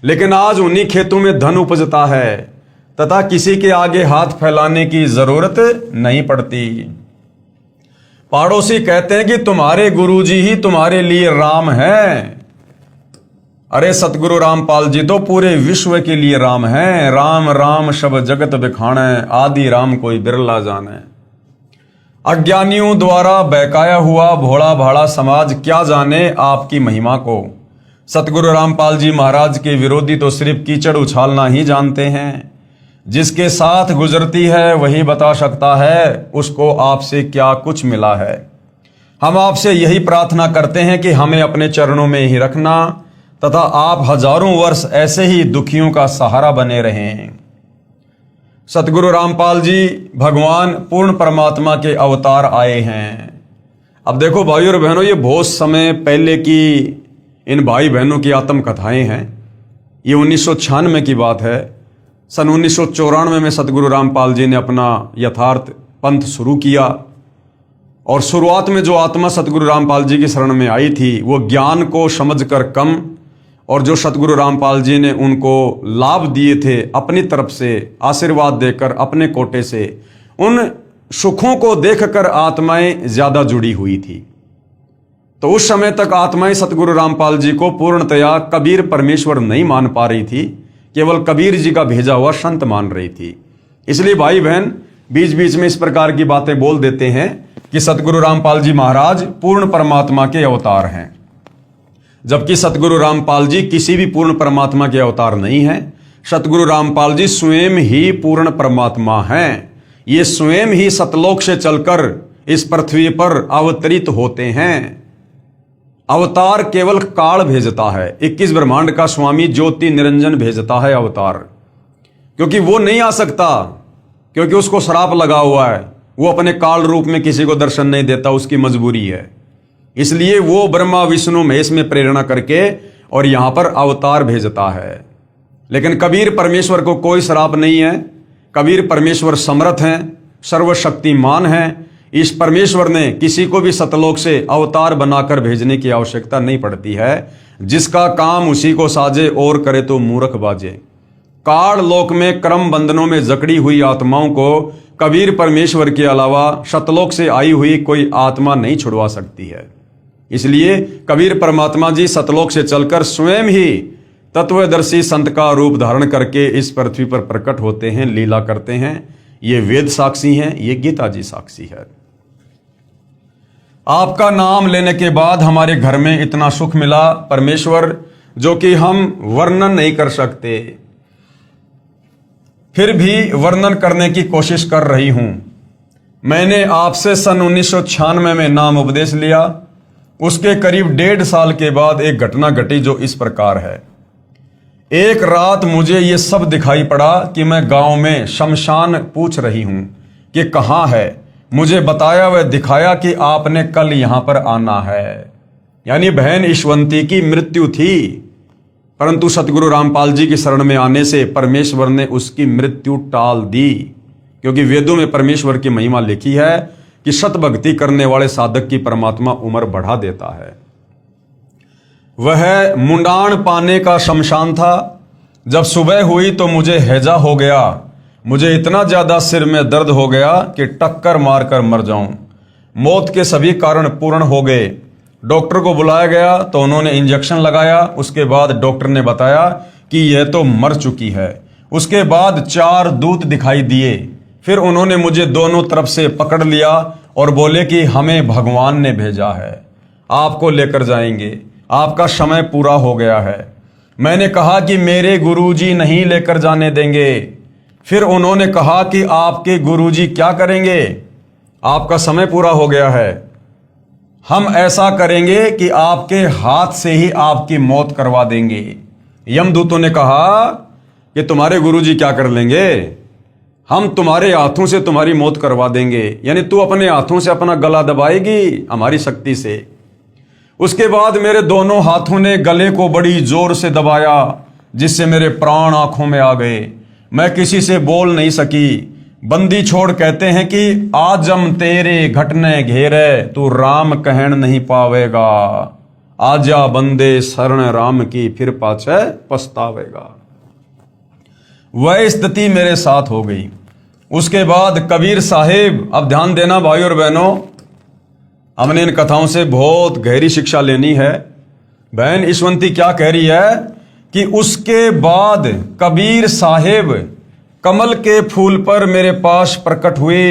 लेकिन आज उन्हीं खेतों में धन उपजता है तथा किसी के आगे हाथ फैलाने की जरूरत नहीं पड़ती। पड़ोसी कहते हैं कि तुम्हारे गुरुजी ही तुम्हारे लिए राम हैं। अरे सतगुरु रामपाल जी तो पूरे विश्व के लिए राम हैं। राम राम शब जगत बिखाणे, आदि राम कोई बिरला जाने। अज्ञानियों द्वारा बहकाया हुआ भोला भाला समाज क्या जाने आपकी महिमा को। सतगुरु रामपाल जी महाराज के विरोधी तो सिर्फ कीचड़ उछालना ही जानते हैं। जिसके साथ गुजरती है वही बता सकता है उसको आपसे क्या कुछ मिला है। हम आपसे यही प्रार्थना करते हैं कि हमें अपने चरणों में ही रखना तथा आप हजारों वर्ष ऐसे ही दुखियों का सहारा बने रहें। सतगुरु रामपाल जी भगवान पूर्ण परमात्मा के अवतार आए हैं। अब देखो भाइयों और बहनों, ये बहुत समय पहले की इन भाई बहनों की आत्मकथाएं हैं। ये 1996 की बात है। सन 1994 में सतगुरु रामपाल जी ने अपना यथार्थ पंथ शुरू किया और शुरुआत में जो आत्मा सतगुरु रामपाल जी की शरण में आई थी वो ज्ञान को समझकर कम, और जो सतगुरु रामपाल जी ने उनको लाभ दिए थे अपनी तरफ से आशीर्वाद देकर अपने कोटे से, उन सुखों को देखकर आत्माएं ज्यादा जुड़ी हुई थी। तो उस समय तक आत्माएं सतगुरु रामपाल जी को पूर्णतया कबीर परमेश्वर नहीं मान पा रही थी, केवल कबीर जी का भेजा हुआ संत मान रही थी। इसलिए भाई बहन बीच बीच में इस प्रकार की बातें बोल देते हैं कि सतगुरु रामपाल जी महाराज पूर्ण परमात्मा के अवतार हैं, जबकि सतगुरु रामपाल जी किसी भी पूर्ण परमात्मा के अवतार नहीं हैं। सतगुरु रामपाल जी स्वयं ही पूर्ण परमात्मा हैं। ये स्वयं ही सतलोक से चलकर इस पृथ्वी पर अवतरित होते हैं। अवतार केवल काल भेजता है। 21 ब्रह्मांड का स्वामी ज्योति निरंजन भेजता है अवतार, क्योंकि वो नहीं आ सकता, क्योंकि उसको श्राप लगा हुआ है। वो अपने काल रूप में किसी को दर्शन नहीं देता, उसकी मजबूरी है। इसलिए वो ब्रह्मा विष्णु महेश में प्रेरणा करके और यहां पर अवतार भेजता है। लेकिन कबीर परमेश्वर को कोई श्राप नहीं है। कबीर परमेश्वर समर्थ हैं, सर्वशक्तिमान हैं। इस परमेश्वर ने किसी को भी सतलोक से अवतार बनाकर भेजने की आवश्यकता नहीं पड़ती है। जिसका काम उसी को साजे और करे तो मूर्ख बाजे। काल लोक में क्रम बंधनों में जकड़ी हुई आत्माओं को कबीर परमेश्वर के अलावा सतलोक से आई हुई कोई आत्मा नहीं छुड़वा सकती है। इसलिए कबीर परमात्मा जी सतलोक से चलकर स्वयं ही तत्वदर्शी संत का रूप धारण करके इस पृथ्वी पर प्रकट होते हैं, लीला करते हैं। ये वेद साक्षी हैं, ये गीता जी साक्षी है। आपका नाम लेने के बाद हमारे घर में इतना सुख मिला परमेश्वर, जो कि हम वर्णन नहीं कर सकते। फिर भी वर्णन करने की कोशिश कर रही हूं। मैंने आपसे सन 1996 में नाम उपदेश लिया। उसके करीब 1.5 साल के बाद एक घटना घटी जो इस प्रकार है। एक रात मुझे ये सब दिखाई पड़ा कि मैं गांव में शमशान पूछ रही हूं कि कहां है। मुझे बताया व दिखाया कि आपने कल यहां पर आना है। यानी बहन ईश्वंती की मृत्यु थी, परंतु सतगुरु रामपाल जी की शरण में आने से परमेश्वर ने उसकी मृत्यु टाल दी। क्योंकि वेदों में परमेश्वर की महिमा लिखी है कि सत भक्ति करने वाले साधक की परमात्मा उम्र बढ़ा देता है। वह मुंडान पाने का शमशान था। जब सुबह हुई तो मुझे हैजा हो गया। मुझे इतना ज्यादा सिर में दर्द हो गया कि टक्कर मारकर मर जाऊं। मौत के सभी कारण पूर्ण हो गए। डॉक्टर को बुलाया गया तो उन्होंने इंजेक्शन लगाया। उसके बाद डॉक्टर ने बताया कि यह तो मर चुकी है। उसके बाद 4 दूत दिखाई दिए। फिर उन्होंने मुझे दोनों तरफ से पकड़ लिया और बोले कि हमें भगवान ने भेजा है, आपको लेकर जाएंगे, आपका समय पूरा हो गया है। मैंने कहा कि मेरे गुरुजी नहीं लेकर जाने देंगे। फिर उन्होंने कहा कि आपके गुरुजी क्या करेंगे, आपका समय पूरा हो गया है। हम ऐसा करेंगे कि आपके हाथ से ही आपकी मौत करवा देंगे। यमदूतों ने कहा कि तुम्हारे गुरुजी क्या कर लेंगे, हम तुम्हारे हाथों से तुम्हारी मौत करवा देंगे। यानी तू अपने हाथों से अपना गला दबाएगी हमारी शक्ति से। उसके बाद मेरे दोनों हाथों ने गले को बड़ी जोर से दबाया, जिससे मेरे प्राण आंखों में आ गए। मैं किसी से बोल नहीं सकी। बंदी छोड़ कहते हैं कि आजम तेरे घटने घेरे, तू राम कहन नहीं पावेगा। आजा बंदे शरण राम की, फिर पाछे पछतावेगा। वह स्थिति मेरे साथ हो गई। उसके बाद कबीर साहिब, अब ध्यान देना भाई और बहनों, हमने इन कथाओं से बहुत गहरी शिक्षा लेनी है। बहन ईशवंती क्या कह रही है कि उसके बाद कबीर साहेब कमल के फूल पर मेरे पास प्रकट हुए।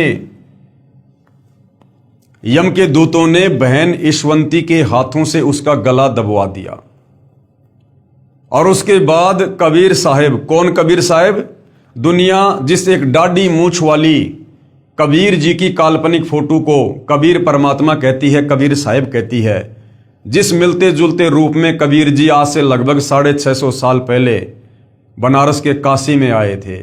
यम के दूतों ने बहन ईशवंती के हाथों से उसका गला दबवा दिया और उसके बाद कबीर साहेब, कौन कबीर साहेब? दुनिया जिस एक डाढ़ी मूंछ वाली कबीर जी की काल्पनिक फोटो को कबीर परमात्मा कहती है, कबीर साहेब कहती है, जिस मिलते जुलते रूप में कबीर जी आज से लगभग 650 साल पहले बनारस के काशी में आए थे,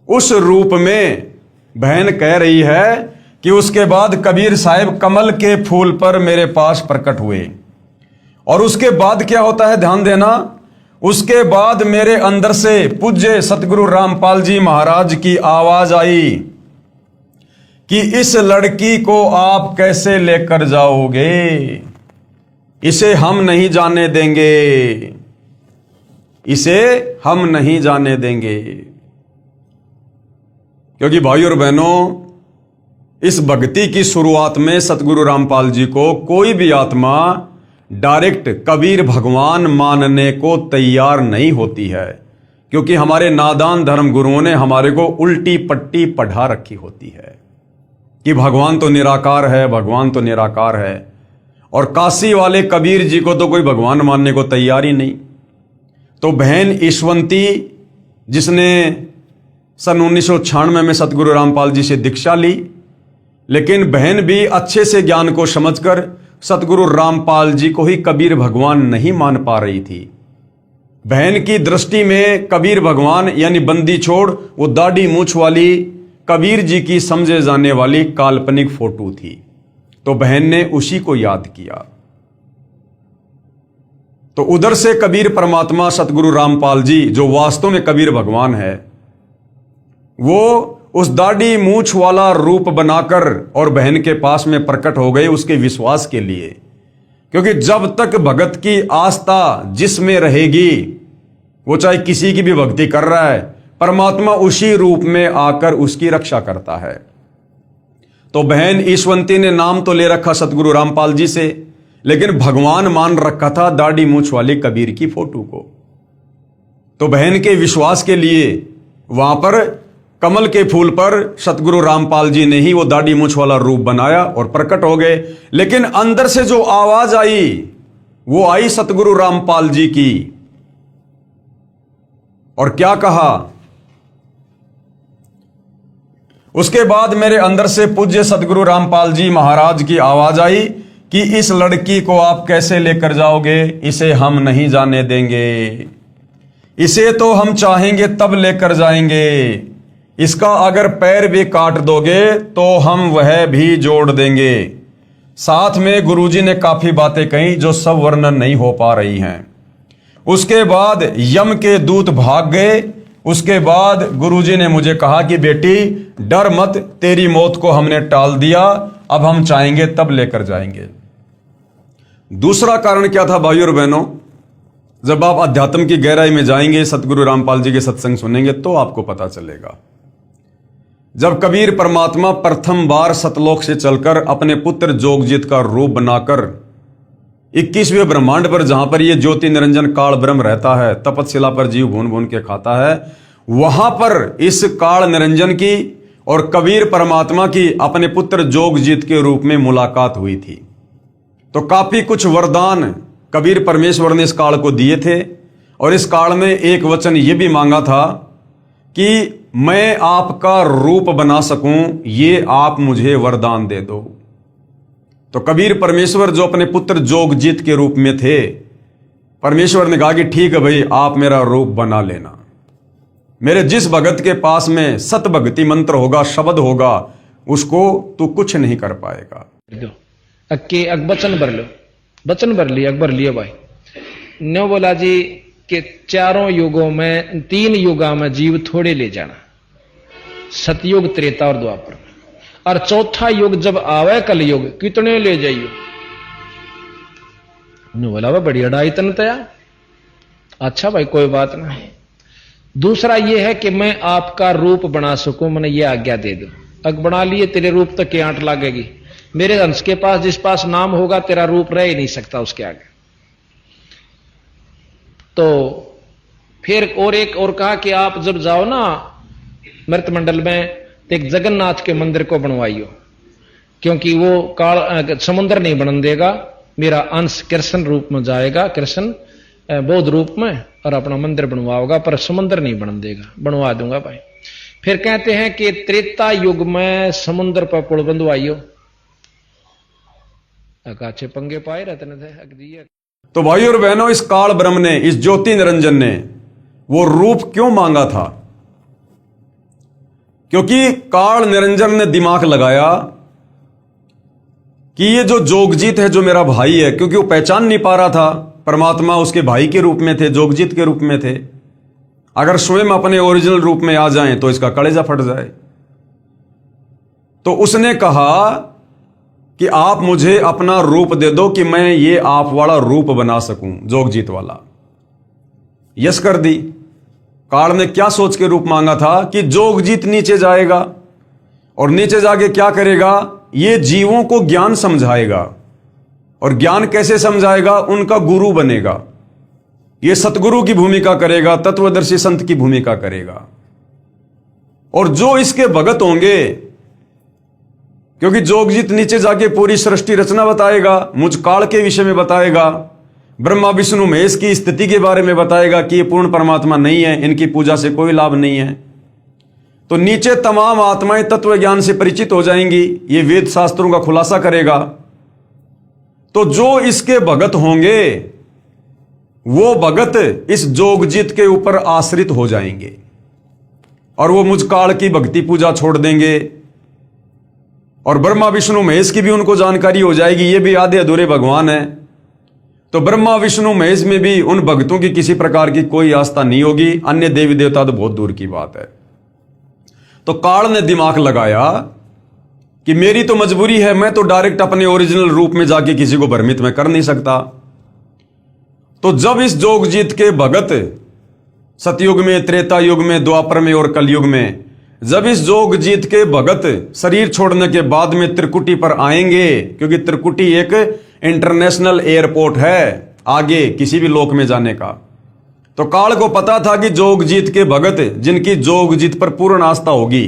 उस रूप में बहन कह रही है कि उसके बाद कबीर साहेब कमल के फूल पर मेरे पास प्रकट हुए। और उसके बाद क्या होता है, ध्यान देना, उसके बाद मेरे अंदर से पूज्य सतगुरु रामपाल जी महाराज की आवाज आई कि इस लड़की को आप कैसे लेकर जाओगे, इसे हम नहीं जाने देंगे, इसे हम नहीं जाने देंगे। क्योंकि भाई और बहनों, इस भक्ति की शुरुआत में सतगुरु रामपाल जी को कोई भी आत्मा डायरेक्ट कबीर भगवान मानने को तैयार नहीं होती है, क्योंकि हमारे नादान धर्म गुरुओं ने हमारे को उल्टी पट्टी पढ़ा रखी होती है कि भगवान तो निराकार है, भगवान तो निराकार है। और काशी वाले कबीर जी को तो कोई भगवान मानने को तैयार ही नहीं। तो बहन ईशवंती, जिसने सन 1996 में सतगुरु रामपाल जी से दीक्षा ली, लेकिन बहन भी अच्छे से ज्ञान को समझकर सतगुरु रामपाल जी को ही कबीर भगवान नहीं मान पा रही थी। बहन की दृष्टि में कबीर भगवान यानी बंदी छोड़ वो दाढ़ी मूंछ वाली कबीर जी की समझे जाने वाली काल्पनिक फोटो थी। तो बहन ने उसी को याद किया। तो उधर से कबीर परमात्मा सतगुरु रामपाल जी, जो वास्तव में कबीर भगवान है, वो उस दाढ़ी मूंछ वाला रूप बनाकर और बहन के पास में प्रकट हो गए उसके विश्वास के लिए। क्योंकि जब तक भगत की आस्था जिसमें रहेगी, वो चाहे किसी की भी भक्ति कर रहा है, परमात्मा उसी रूप में आकर उसकी रक्षा करता है। तो बहन ईशवंती ने नाम तो ले रखा सतगुरु रामपाल जी से, लेकिन भगवान मान रखा था दाढ़ी मूंछ वाली कबीर की फोटो को। तो बहन के विश्वास के लिए वहां पर कमल के फूल पर सतगुरु रामपाल जी ने ही वो दाढ़ी मूंछ वाला रूप बनाया और प्रकट हो गए। लेकिन अंदर से जो आवाज आई, वो आई सतगुरु रामपाल जी की। और क्या कहा? उसके बाद मेरे अंदर से पूज्य सतगुरु रामपाल जी महाराज की आवाज आई कि इस लड़की को आप कैसे लेकर जाओगे, इसे हम नहीं जाने देंगे, इसे तो हम चाहेंगे तब लेकर जाएंगे, इसका अगर पैर भी काट दोगे तो हम वह भी जोड़ देंगे। साथ में गुरुजी ने काफी बातें कही जो सब वर्णन नहीं हो पा रही हैं। उसके बाद यम के दूत भाग गए। उसके बाद गुरुजी ने मुझे कहा कि बेटी डर मत, तेरी मौत को हमने टाल दिया, अब हम चाहेंगे तब लेकर जाएंगे। दूसरा कारण क्या था भाइयों और बहनों? जब आप अध्यात्म की गहराई में जाएंगे, सतगुरु रामपाल जी के सत्संग सुनेंगे, तो आपको पता चलेगा। जब कबीर परमात्मा प्रथम बार सतलोक से चलकर अपने पुत्र जोगजीत का रूप बनाकर 21वें ब्रह्मांड पर, जहां पर ये ज्योति निरंजन काल ब्रह्म रहता है, तपतशिला पर जीव भून भून के खाता है, वहां पर इस काल निरंजन की और कबीर परमात्मा की अपने पुत्र जोगजीत के रूप में मुलाकात हुई थी। तो काफी कुछ वरदान कबीर परमेश्वर ने इस काल को दिए थे। और इस काल में एक वचन ये भी मांगा था कि मैं आपका रूप बना सकूं, ये आप मुझे वरदान दे दो। तो कबीर परमेश्वर जो अपने पुत्र जोगजीत के रूप में थे, परमेश्वर ने कहा कि ठीक है भाई, आप मेरा रूप बना लेना। मेरे जिस भगत के पास में सत भक्ति मंत्र होगा, शब्द होगा, उसको तू कुछ नहीं कर पाएगा। वचन भर लो, वचन भर लिया, अकबर लिया भाई। न्यो बोला जी कि चारों युगों में, 3 युगा में जीव थोड़े ले जाना, सतयुग, त्रेता और द्वापर, और चौथा युग जब आवे कलयुग, कितने ले जाइयो। बोला वह बढ़िया ढाई तन तया। अच्छा भाई कोई बात नहीं। दूसरा यह है कि मैं आपका रूप बना सकूं, मैंने ये आज्ञा दे दो। अग बना लिए, तेरे रूप तक की आंट लगेगी, मेरे अंश के पास जिस पास नाम होगा तेरा रूप रह ही नहीं सकता उसके आगे। तो फिर और एक और कहा कि आप जब जाओ ना मृत मंडल में तो एक जगन्नाथ के मंदिर को बनवाइयो, क्योंकि वो काल समुद्र नहीं बनन देगा, मेरा अंश कृष्ण रूप में जाएगा, कृष्ण बौद्ध रूप में, और अपना मंदिर बनवाओगा, पर समुद्र नहीं बनन देगा। बनवा दूंगा भाई। फिर कहते हैं कि त्रेता युग में समुद्र पर पुल बंधवाइयो। अकाछे पंगे पाए रहते थे। तो भाई और बहनों, इस काल ब्रह्म ने, इस ज्योति निरंजन ने वो रूप क्यों मांगा था? क्योंकि काल निरंजन ने दिमाग लगाया कि ये जो जोगजीत है, जो मेरा भाई है, क्योंकि वो पहचान नहीं पा रहा था परमात्मा उसके भाई के रूप में थे, जोगजीत के रूप में थे। अगर स्वयं अपने ओरिजिनल रूप में आ जाएं तो इसका कलेजा फट जाए। तो उसने कहा कि आप मुझे अपना रूप दे दो कि मैं ये आप वाला रूप बना सकूं, जोगजीत वाला। यस कर दी। काल ने क्या सोच के रूप मांगा था कि जोगजीत नीचे जाएगा और नीचे जाके क्या करेगा, ये जीवों को ज्ञान समझाएगा। और ज्ञान कैसे समझाएगा? उनका गुरु बनेगा। ये सतगुरु की भूमिका करेगा, तत्वदर्शी संत की भूमिका करेगा। और जो इसके भगत होंगे, क्योंकि जोगजीत नीचे जाके पूरी सृष्टि रचना बताएगा, मुझ काल के विषय में बताएगा, ब्रह्मा विष्णु महेश की स्थिति के बारे में बताएगा कि ये पूर्ण परमात्मा नहीं है, इनकी पूजा से कोई लाभ नहीं है। तो नीचे तमाम आत्माएं तत्व ज्ञान से परिचित हो जाएंगी। ये वेद शास्त्रों का खुलासा करेगा। तो जो इसके भगत होंगे वो भगत इस जोगजीत के ऊपर आश्रित हो जाएंगे और वो मुझ काल की भक्ति पूजा छोड़ देंगे। और ब्रह्मा विष्णु महेश की भी उनको जानकारी हो जाएगी, ये भी आधे अधूरे भगवान है। तो ब्रह्मा विष्णु महेश में भी उन भक्तों की किसी प्रकार की कोई आस्था नहीं होगी। अन्य देवी देवता तो बहुत दूर की बात है। तो काल ने दिमाग लगाया कि मेरी तो मजबूरी है, मैं तो डायरेक्ट अपने ओरिजिनल रूप में जाके किसी को भ्रमित में कर नहीं सकता। तो जब इस जोगजीत के भगत सतयुग में, त्रेता युग में, द्वापर में और कलयुग में, जब इस जोगजीत के भगत शरीर छोड़ने के बाद में त्रिकुटी पर आएंगे, क्योंकि त्रिकुटी एक इंटरनेशनल एयरपोर्ट है आगे किसी भी लोक में जाने का, तो काल को पता था कि जोगजीत के भगत जिनकी जोगजीत पर पूर्ण आस्था होगी,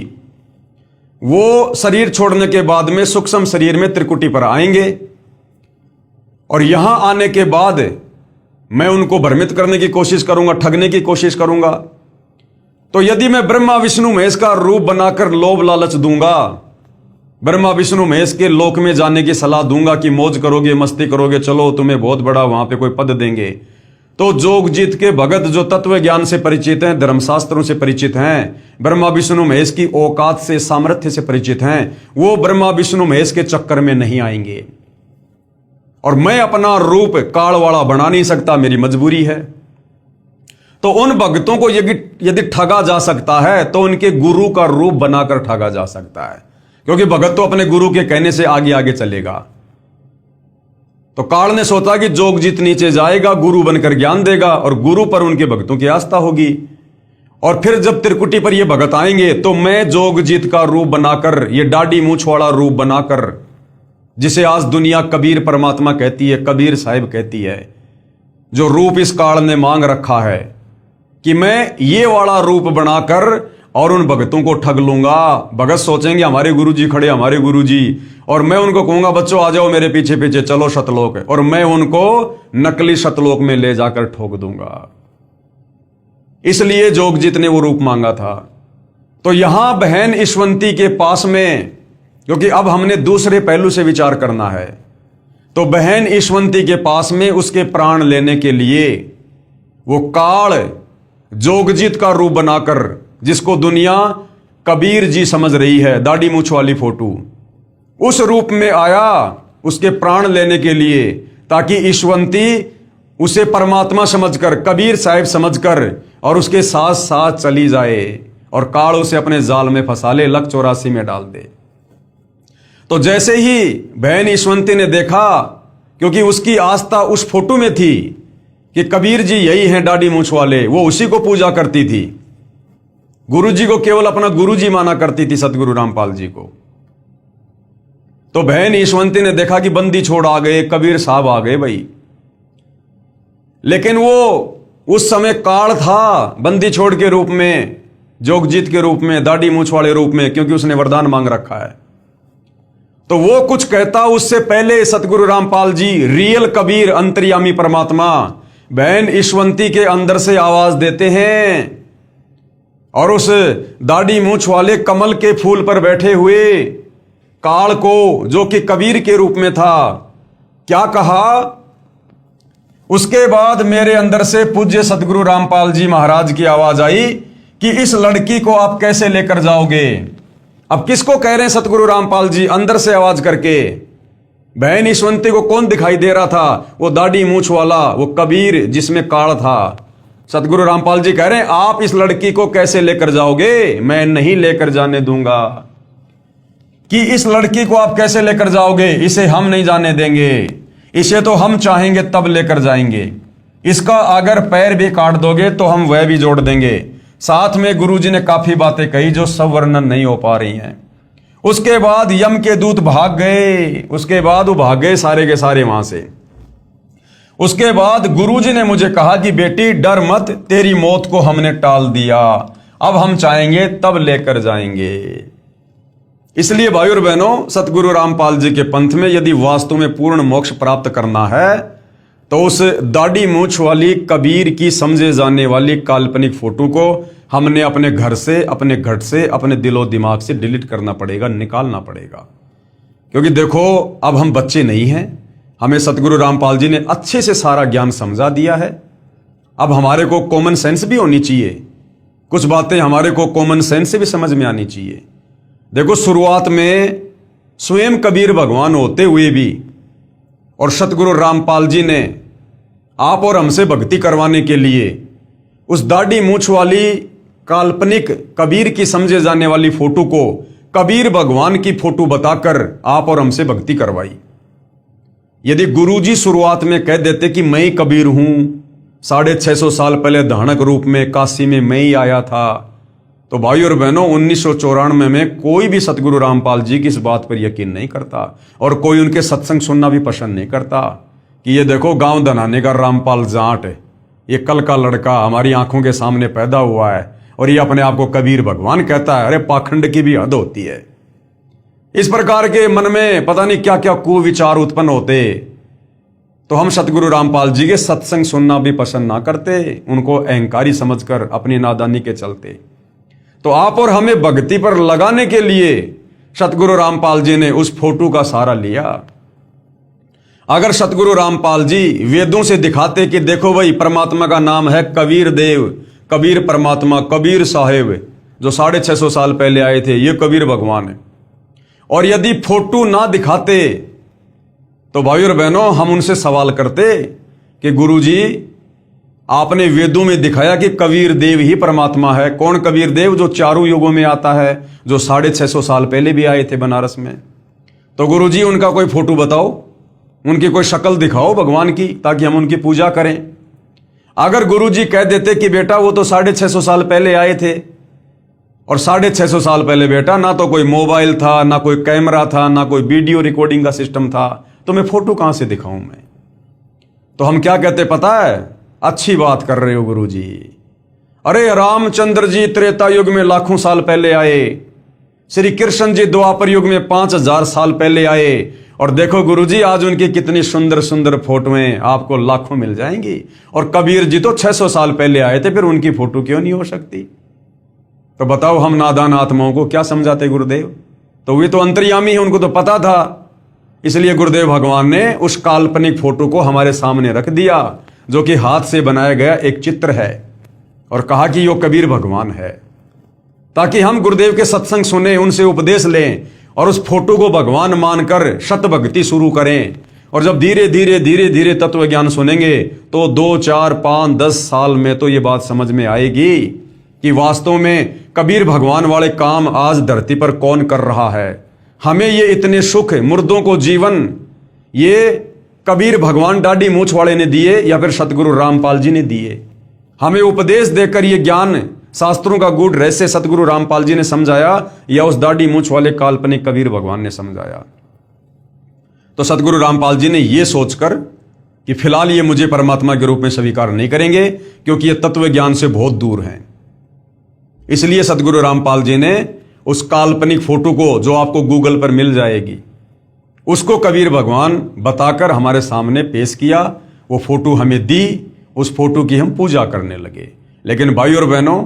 वो शरीर छोड़ने के बाद में सूक्ष्म शरीर में त्रिकुटी पर आएंगे। और यहां आने के बाद मैं उनको भ्रमित करने की कोशिश करूंगा, ठगने की कोशिश करूंगा। तो यदि मैं ब्रह्मा विष्णु महेश का रूप बनाकर लोभ लालच दूंगा, ब्रह्मा विष्णु महेश के लोक में जाने की सलाह दूंगा कि मौज करोगे, मस्ती करोगे, चलो तुम्हें बहुत बड़ा वहां पे कोई पद देंगे, तो जोगजीत के भगत जो तत्व ज्ञान से परिचित हैं, धर्मशास्त्रों से परिचित हैं, ब्रह्मा विष्णु महेश की औकात से, सामर्थ्य से परिचित हैं, वो ब्रह्मा विष्णु महेश के चक्कर में नहीं आएंगे। और मैं अपना रूप काल वाला बना नहीं सकता, मेरी मजबूरी है। तो उन भक्तों को यदि ठगा जा सकता है तो उनके गुरु का रूप बनाकर ठगा जा सकता है, क्योंकि भगत तो अपने गुरु के कहने से आगे आगे चलेगा। तो काल ने सोचा कि जोगजीत नीचे जाएगा, गुरु बनकर ज्ञान देगा और गुरु पर उनके भक्तों की आस्था होगी। और फिर जब त्रिकुटी पर ये भगत आएंगे तो मैं जोगजीत का रूप बनाकर, ये दाढ़ी मूंछ वाला रूप बनाकर, जिसे आज दुनिया कबीर परमात्मा कहती है, कबीर साहिब कहती है, जो रूप इस काल ने मांग रखा है कि मैं ये वाला रूप बनाकर और उन भगतों को ठग लूंगा। भगत सोचेंगे हमारे गुरुजी खड़े, हमारे गुरुजी, और मैं उनको कहूंगा बच्चों आ जाओ मेरे पीछे पीछे, चलो शतलोक, और मैं उनको नकली शतलोक में ले जाकर ठोक दूंगा। इसलिए जोगजीत ने वो रूप मांगा था। तो यहां बहन ईश्वंती के पास में, क्योंकि अब हमने दूसरे पहलू से विचार करना है, तो बहन ईश्वंती के पास में उसके प्राण लेने के लिए वो काल जोगजीत का रूप बनाकर, जिसको दुनिया कबीर जी समझ रही है, दाढ़ी मूछ वाली फोटो, उस रूप में आया उसके प्राण लेने के लिए, ताकि ईश्वंती उसे परमात्मा समझकर, कबीर साहिब समझकर और उसके साथ साथ चली जाए और काल उसे अपने जाल में फंसा ले, लक 84 में डाल दे। तो जैसे ही बहन ईश्वंती ने देखा, क्योंकि उसकी आस्था उस फोटो में थी कि कबीर जी यही हैं दाढ़ी मूछ वाले, वो उसी को पूजा करती थी, गुरु जी को केवल अपना गुरु जी माना करती थी, सतगुरु रामपाल जी को। तो बहन ईशवंती ने देखा कि बंदी छोड़ आ गए, कबीर साहब आ गए भाई। लेकिन वो उस समय काल था, बंदी छोड़ के रूप में, जोगजीत के रूप में, दाढ़ी मूछ वाले रूप में, क्योंकि उसने वरदान मांग रखा है। तो वो कुछ कहता उससे पहले सतगुरु रामपाल जी, रियल कबीर, अंतर्यामी परमात्मा, बहन ईशवंती के अंदर से आवाज देते हैं और उस दाढ़ी मूछ वाले कमल के फूल पर बैठे हुए काल को, जो कि कबीर के रूप में था, क्या कहा? उसके बाद मेरे अंदर से पूज्य सतगुरु रामपाल जी महाराज की आवाज आई कि इस लड़की को आप कैसे लेकर जाओगे? अब किसको कह रहे हैं सतगुरु रामपाल जी अंदर से आवाज करके? बहन ईशवंती को कौन दिखाई दे रहा था? वो दाढ़ी मूछ वाला, वो कबीर जिसमें काल था। सतगुरु रामपाल जी कह रहे हैं आप इस लड़की को कैसे लेकर जाओगे? मैं नहीं लेकर जाने दूंगा। कि इस लड़की को आप कैसे लेकर जाओगे? इसे हम नहीं जाने देंगे, इसे तो हम चाहेंगे तब लेकर जाएंगे। इसका अगर पैर भी काट दोगे तो हम वह भी जोड़ देंगे। साथ में गुरुजी ने काफी बातें कही जो सब वर्णन नहीं हो पा रही हैं। उसके बाद यम के दूत भाग गए, उसके बाद वो भाग गए सारे के सारे वहां से। उसके बाद गुरुजी ने मुझे कहा कि बेटी डर मत, तेरी मौत को हमने टाल दिया, अब हम चाहेंगे तब लेकर जाएंगे। इसलिए भाई और बहनों, सतगुरु रामपाल जी के पंथ में यदि वास्तव में पूर्ण मोक्ष प्राप्त करना है तो उस दाढ़ी मूछ वाली कबीर की समझे जाने वाली काल्पनिक फोटो को हमने अपने घर से, अपने घट से, अपने दिलो दिमाग से डिलीट करना पड़ेगा, निकालना पड़ेगा। क्योंकि देखो अब हम बच्चे नहीं हैं, हमें सतगुरु रामपाल जी ने अच्छे से सारा ज्ञान समझा दिया है। अब हमारे को कॉमन सेंस भी होनी चाहिए, कुछ बातें हमारे को कॉमन सेंस से भी समझ में आनी चाहिए। देखो शुरुआत में स्वयं कबीर भगवान होते हुए भी और सतगुरु रामपाल जी ने आप और हमसे भक्ति करवाने के लिए उस दाढ़ी मूछ वाली काल्पनिक कबीर की समझे जाने वाली फोटो को कबीर भगवान की फोटो बताकर आप और हमसे भक्ति करवाई। यदि गुरुजी शुरुआत में कह देते कि मैं ही कबीर हूं, 650 साल पहले धानक रूप में काशी में मैं ही आया था, तो भाई और बहनों 1994 में कोई भी सतगुरु रामपाल जी की इस बात पर यकीन नहीं करता और कोई उनके सत्संग सुनना भी पसंद नहीं करता कि ये देखो गांव दनाने का रामपाल जाट, ये कल का लड़का हमारी आंखों के सामने पैदा हुआ है और ये अपने आप को कबीर भगवान कहता है। अरे पाखंड की भी हद होती है। इस प्रकार के मन में पता नहीं क्या क्या कुविचार उत्पन्न होते, तो हम सतगुरु रामपाल जी के सत्संग सुनना भी पसंद ना करते, उनको अहंकारी समझकर अपनी नादानी के चलते। तो आप और हमें भक्ति पर लगाने के लिए सतगुरु रामपाल जी ने उस फोटो का सहारा लिया। अगर सतगुरु रामपाल जी वेदों से दिखाते कि देखो भाई परमात्मा का नाम है कबीर देव, कबीर परमात्मा, कबीर साहेब, जो 650 साल पहले आए थे, ये कबीर भगवान है, और यदि फोटो ना दिखाते तो भाई और बहनों हम उनसे सवाल करते कि गुरुजी आपने वेदों में दिखाया कि कबीर देव ही परमात्मा है। कौन कबीर देव? जो चारों युगों में आता है, जो 650 साल पहले भी आए थे बनारस में। तो गुरुजी उनका कोई फोटो बताओ, उनकी कोई शक्ल दिखाओ भगवान की, ताकि हम उनकी पूजा करें। अगर गुरुजी कह देते कि बेटा वो तो 650 साल पहले आए थे, और 650 साल पहले बेटा ना तो कोई मोबाइल था, ना कोई कैमरा था, ना कोई वीडियो रिकॉर्डिंग का सिस्टम था, तो मैं फोटो कहां से दिखाऊं मैं? तो हम क्या कहते पता है? अच्छी बात कर रहे हो गुरुजी, अरे रामचंद्र जी त्रेता युग में लाखों साल पहले आए, श्री कृष्ण जी द्वापर युग में 5000 साल पहले आए, और देखो गुरुजी आज उनकी कितनी सुंदर सुंदर फोटोएं आपको लाखों मिल जाएंगी। और कबीर जी तो 600 साल पहले आए थे, फिर उनकी फोटो क्यों नहीं हो सकती? तो बताओ हम नादान आत्माओं को क्या समझाते गुरुदेव? तो वे तो अंतर्यामी है, उनको तो पता था। इसलिए गुरुदेव भगवान ने उस काल्पनिक फोटो को हमारे सामने रख दिया, जो कि हाथ से बनाया गया एक चित्र है, और कहा कि यो कबीर भगवान है, ताकि हम गुरुदेव के सत्संग सुने, उनसे उपदेश लें और उस फोटो को भगवान मानकर शत भक्ति शुरू करें। और जब धीरे धीरे धीरे धीरे तत्व ज्ञान सुनेंगे तो 2, 4, 5, 10 साल में तो ये बात समझ में आएगी कि वास्तव में कबीर भगवान वाले काम आज धरती पर कौन कर रहा है। हमें ये इतने सुख, मुर्दों को जीवन, ये कबीर भगवान दाढ़ी मूछ वाले ने दिए या फिर सतगुरु रामपाल जी ने दिए? हमें उपदेश देकर ये ज्ञान, शास्त्रों का गूढ़ रहस्य सतगुरु रामपाल जी ने समझाया, या उस दाढ़ी मूछ वाले काल्पनिक कबीर भगवान ने समझाया? तो सतगुरु रामपाल जी ने ये सोचकर कि फिलहाल ये मुझे परमात्मा के रूप में स्वीकार नहीं करेंगे क्योंकि ये तत्व ज्ञान से बहुत दूर हैं, इसलिए सतगुरु रामपाल जी ने उस काल्पनिक फोटो को, जो आपको गूगल पर मिल जाएगी, उसको कबीर भगवान बताकर हमारे सामने पेश किया। वो फोटो हमें दी, उस फोटो की हम पूजा करने लगे। लेकिन भाई और बहनों,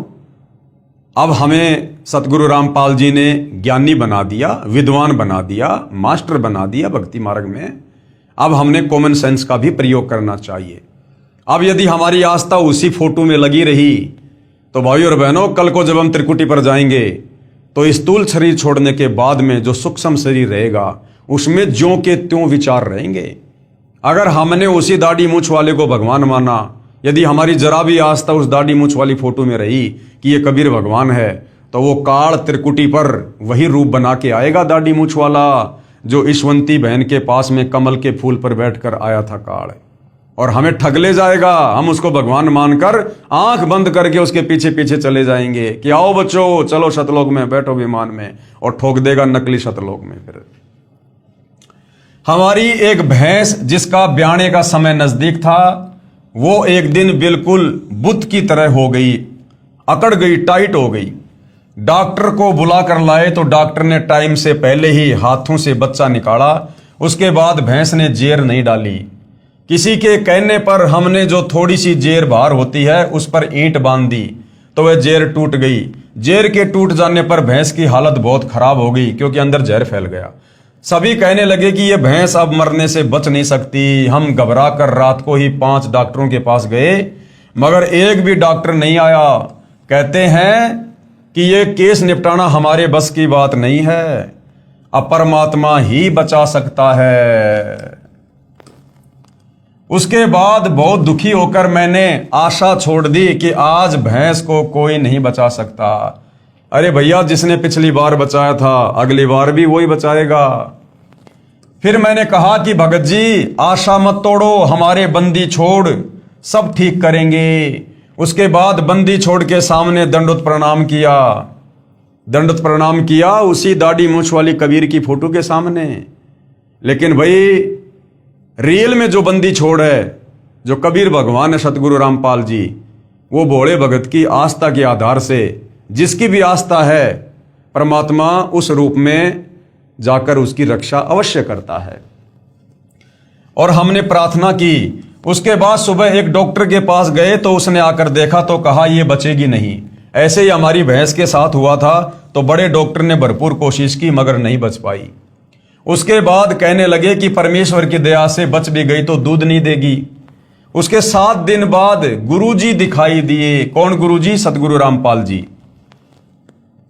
अब हमें सतगुरु रामपाल जी ने ज्ञानी बना दिया, विद्वान बना दिया, मास्टर बना दिया भक्ति मार्ग में। अब हमने कॉमन सेंस का भी प्रयोग करना चाहिए। अब यदि हमारी आस्था उसी फोटो में लगी रही तो भाई और बहनों, कल को जब हम त्रिकुटी पर जाएंगे तो स्थूल शरीर छोड़ने के बाद में जो सूक्ष्म शरीर रहेगा उसमें ज्यों के त्यों विचार रहेंगे। अगर हमने उसी दाढ़ी मूछ वाले को भगवान माना, यदि हमारी जरा भी आस्था उस दाढ़ी मूछ वाली फोटो में रही कि ये कबीर भगवान है, तो वो काल त्रिकुटी पर वही रूप बना के आएगा, दाढ़ी मूछ वाला, जो ईशवंती बहन के पास में कमल के फूल पर बैठकर आया था काल, और हमें ठग ले जाएगा। हम उसको भगवान मानकर आंख बंद करके उसके पीछे पीछे चले जाएंगे कि आओ बच्चों, चलो शतलोक में बैठो विमान में, और ठोक देगा नकली शतलोक में। फिर हमारी एक भैंस जिसका ब्याने का समय नजदीक था, वो एक दिन बिल्कुल बुत की तरह हो गई, अकड़ गई, टाइट हो गई। डॉक्टर को बुला कर लाए तो डॉक्टर ने टाइम से पहले ही हाथों से बच्चा निकाला। उसके बाद भैंस ने जेर नहीं डाली। किसी के कहने पर हमने जो थोड़ी सी जेर बाहर होती है उस पर ईंट बांध दी तो वह जेर टूट गई। जेर के टूट जाने पर भैंस की हालत बहुत खराब हो गई क्योंकि अंदर जहर फैल गया। सभी कहने लगे कि यह भैंस अब मरने से बच नहीं सकती। हम घबरा कर रात को ही 5 डॉक्टरों के पास गए, मगर एक भी डॉक्टर नहीं आया। कहते हैं कि ये केस निपटाना हमारे बस की बात नहीं है, अब परमात्मा ही बचा सकता है। उसके बाद बहुत दुखी होकर मैंने आशा छोड़ दी कि आज भैंस को कोई नहीं बचा सकता। अरे भैया, जिसने पिछली बार बचाया था अगली बार भी वही बचाएगा। फिर मैंने कहा कि भगत जी, आशा मत तोड़ो, हमारे बंदी छोड़, सब ठीक करेंगे। उसके बाद बंदी छोड़ के सामने दंडोत प्रणाम किया। दंडोत प्रणाम किया उसी दाढ़ी मूछ वाली कबीर की फोटो के सामने। लेकिन भाई, रियल में जो बंदी छोड़ है, जो कबीर भगवान है सतगुरु रामपाल जी, वो भोले भगत की आस्था के आधार से, जिसकी भी आस्था है, परमात्मा उस रूप में जाकर उसकी रक्षा अवश्य करता है। और हमने प्रार्थना की। उसके बाद सुबह एक डॉक्टर के पास गए तो उसने आकर देखा तो कहा ये बचेगी नहीं। ऐसे ही हमारी भैंस के साथ हुआ था, तो बड़े डॉक्टर ने भरपूर कोशिश की मगर नहीं बच पाई। उसके बाद कहने लगे कि परमेश्वर की दया से बच भी गई तो दूध नहीं देगी। उसके 7 दिन बाद गुरुजी दिखाई दिए। कौन गुरुजी? सतगुरु रामपाल जी,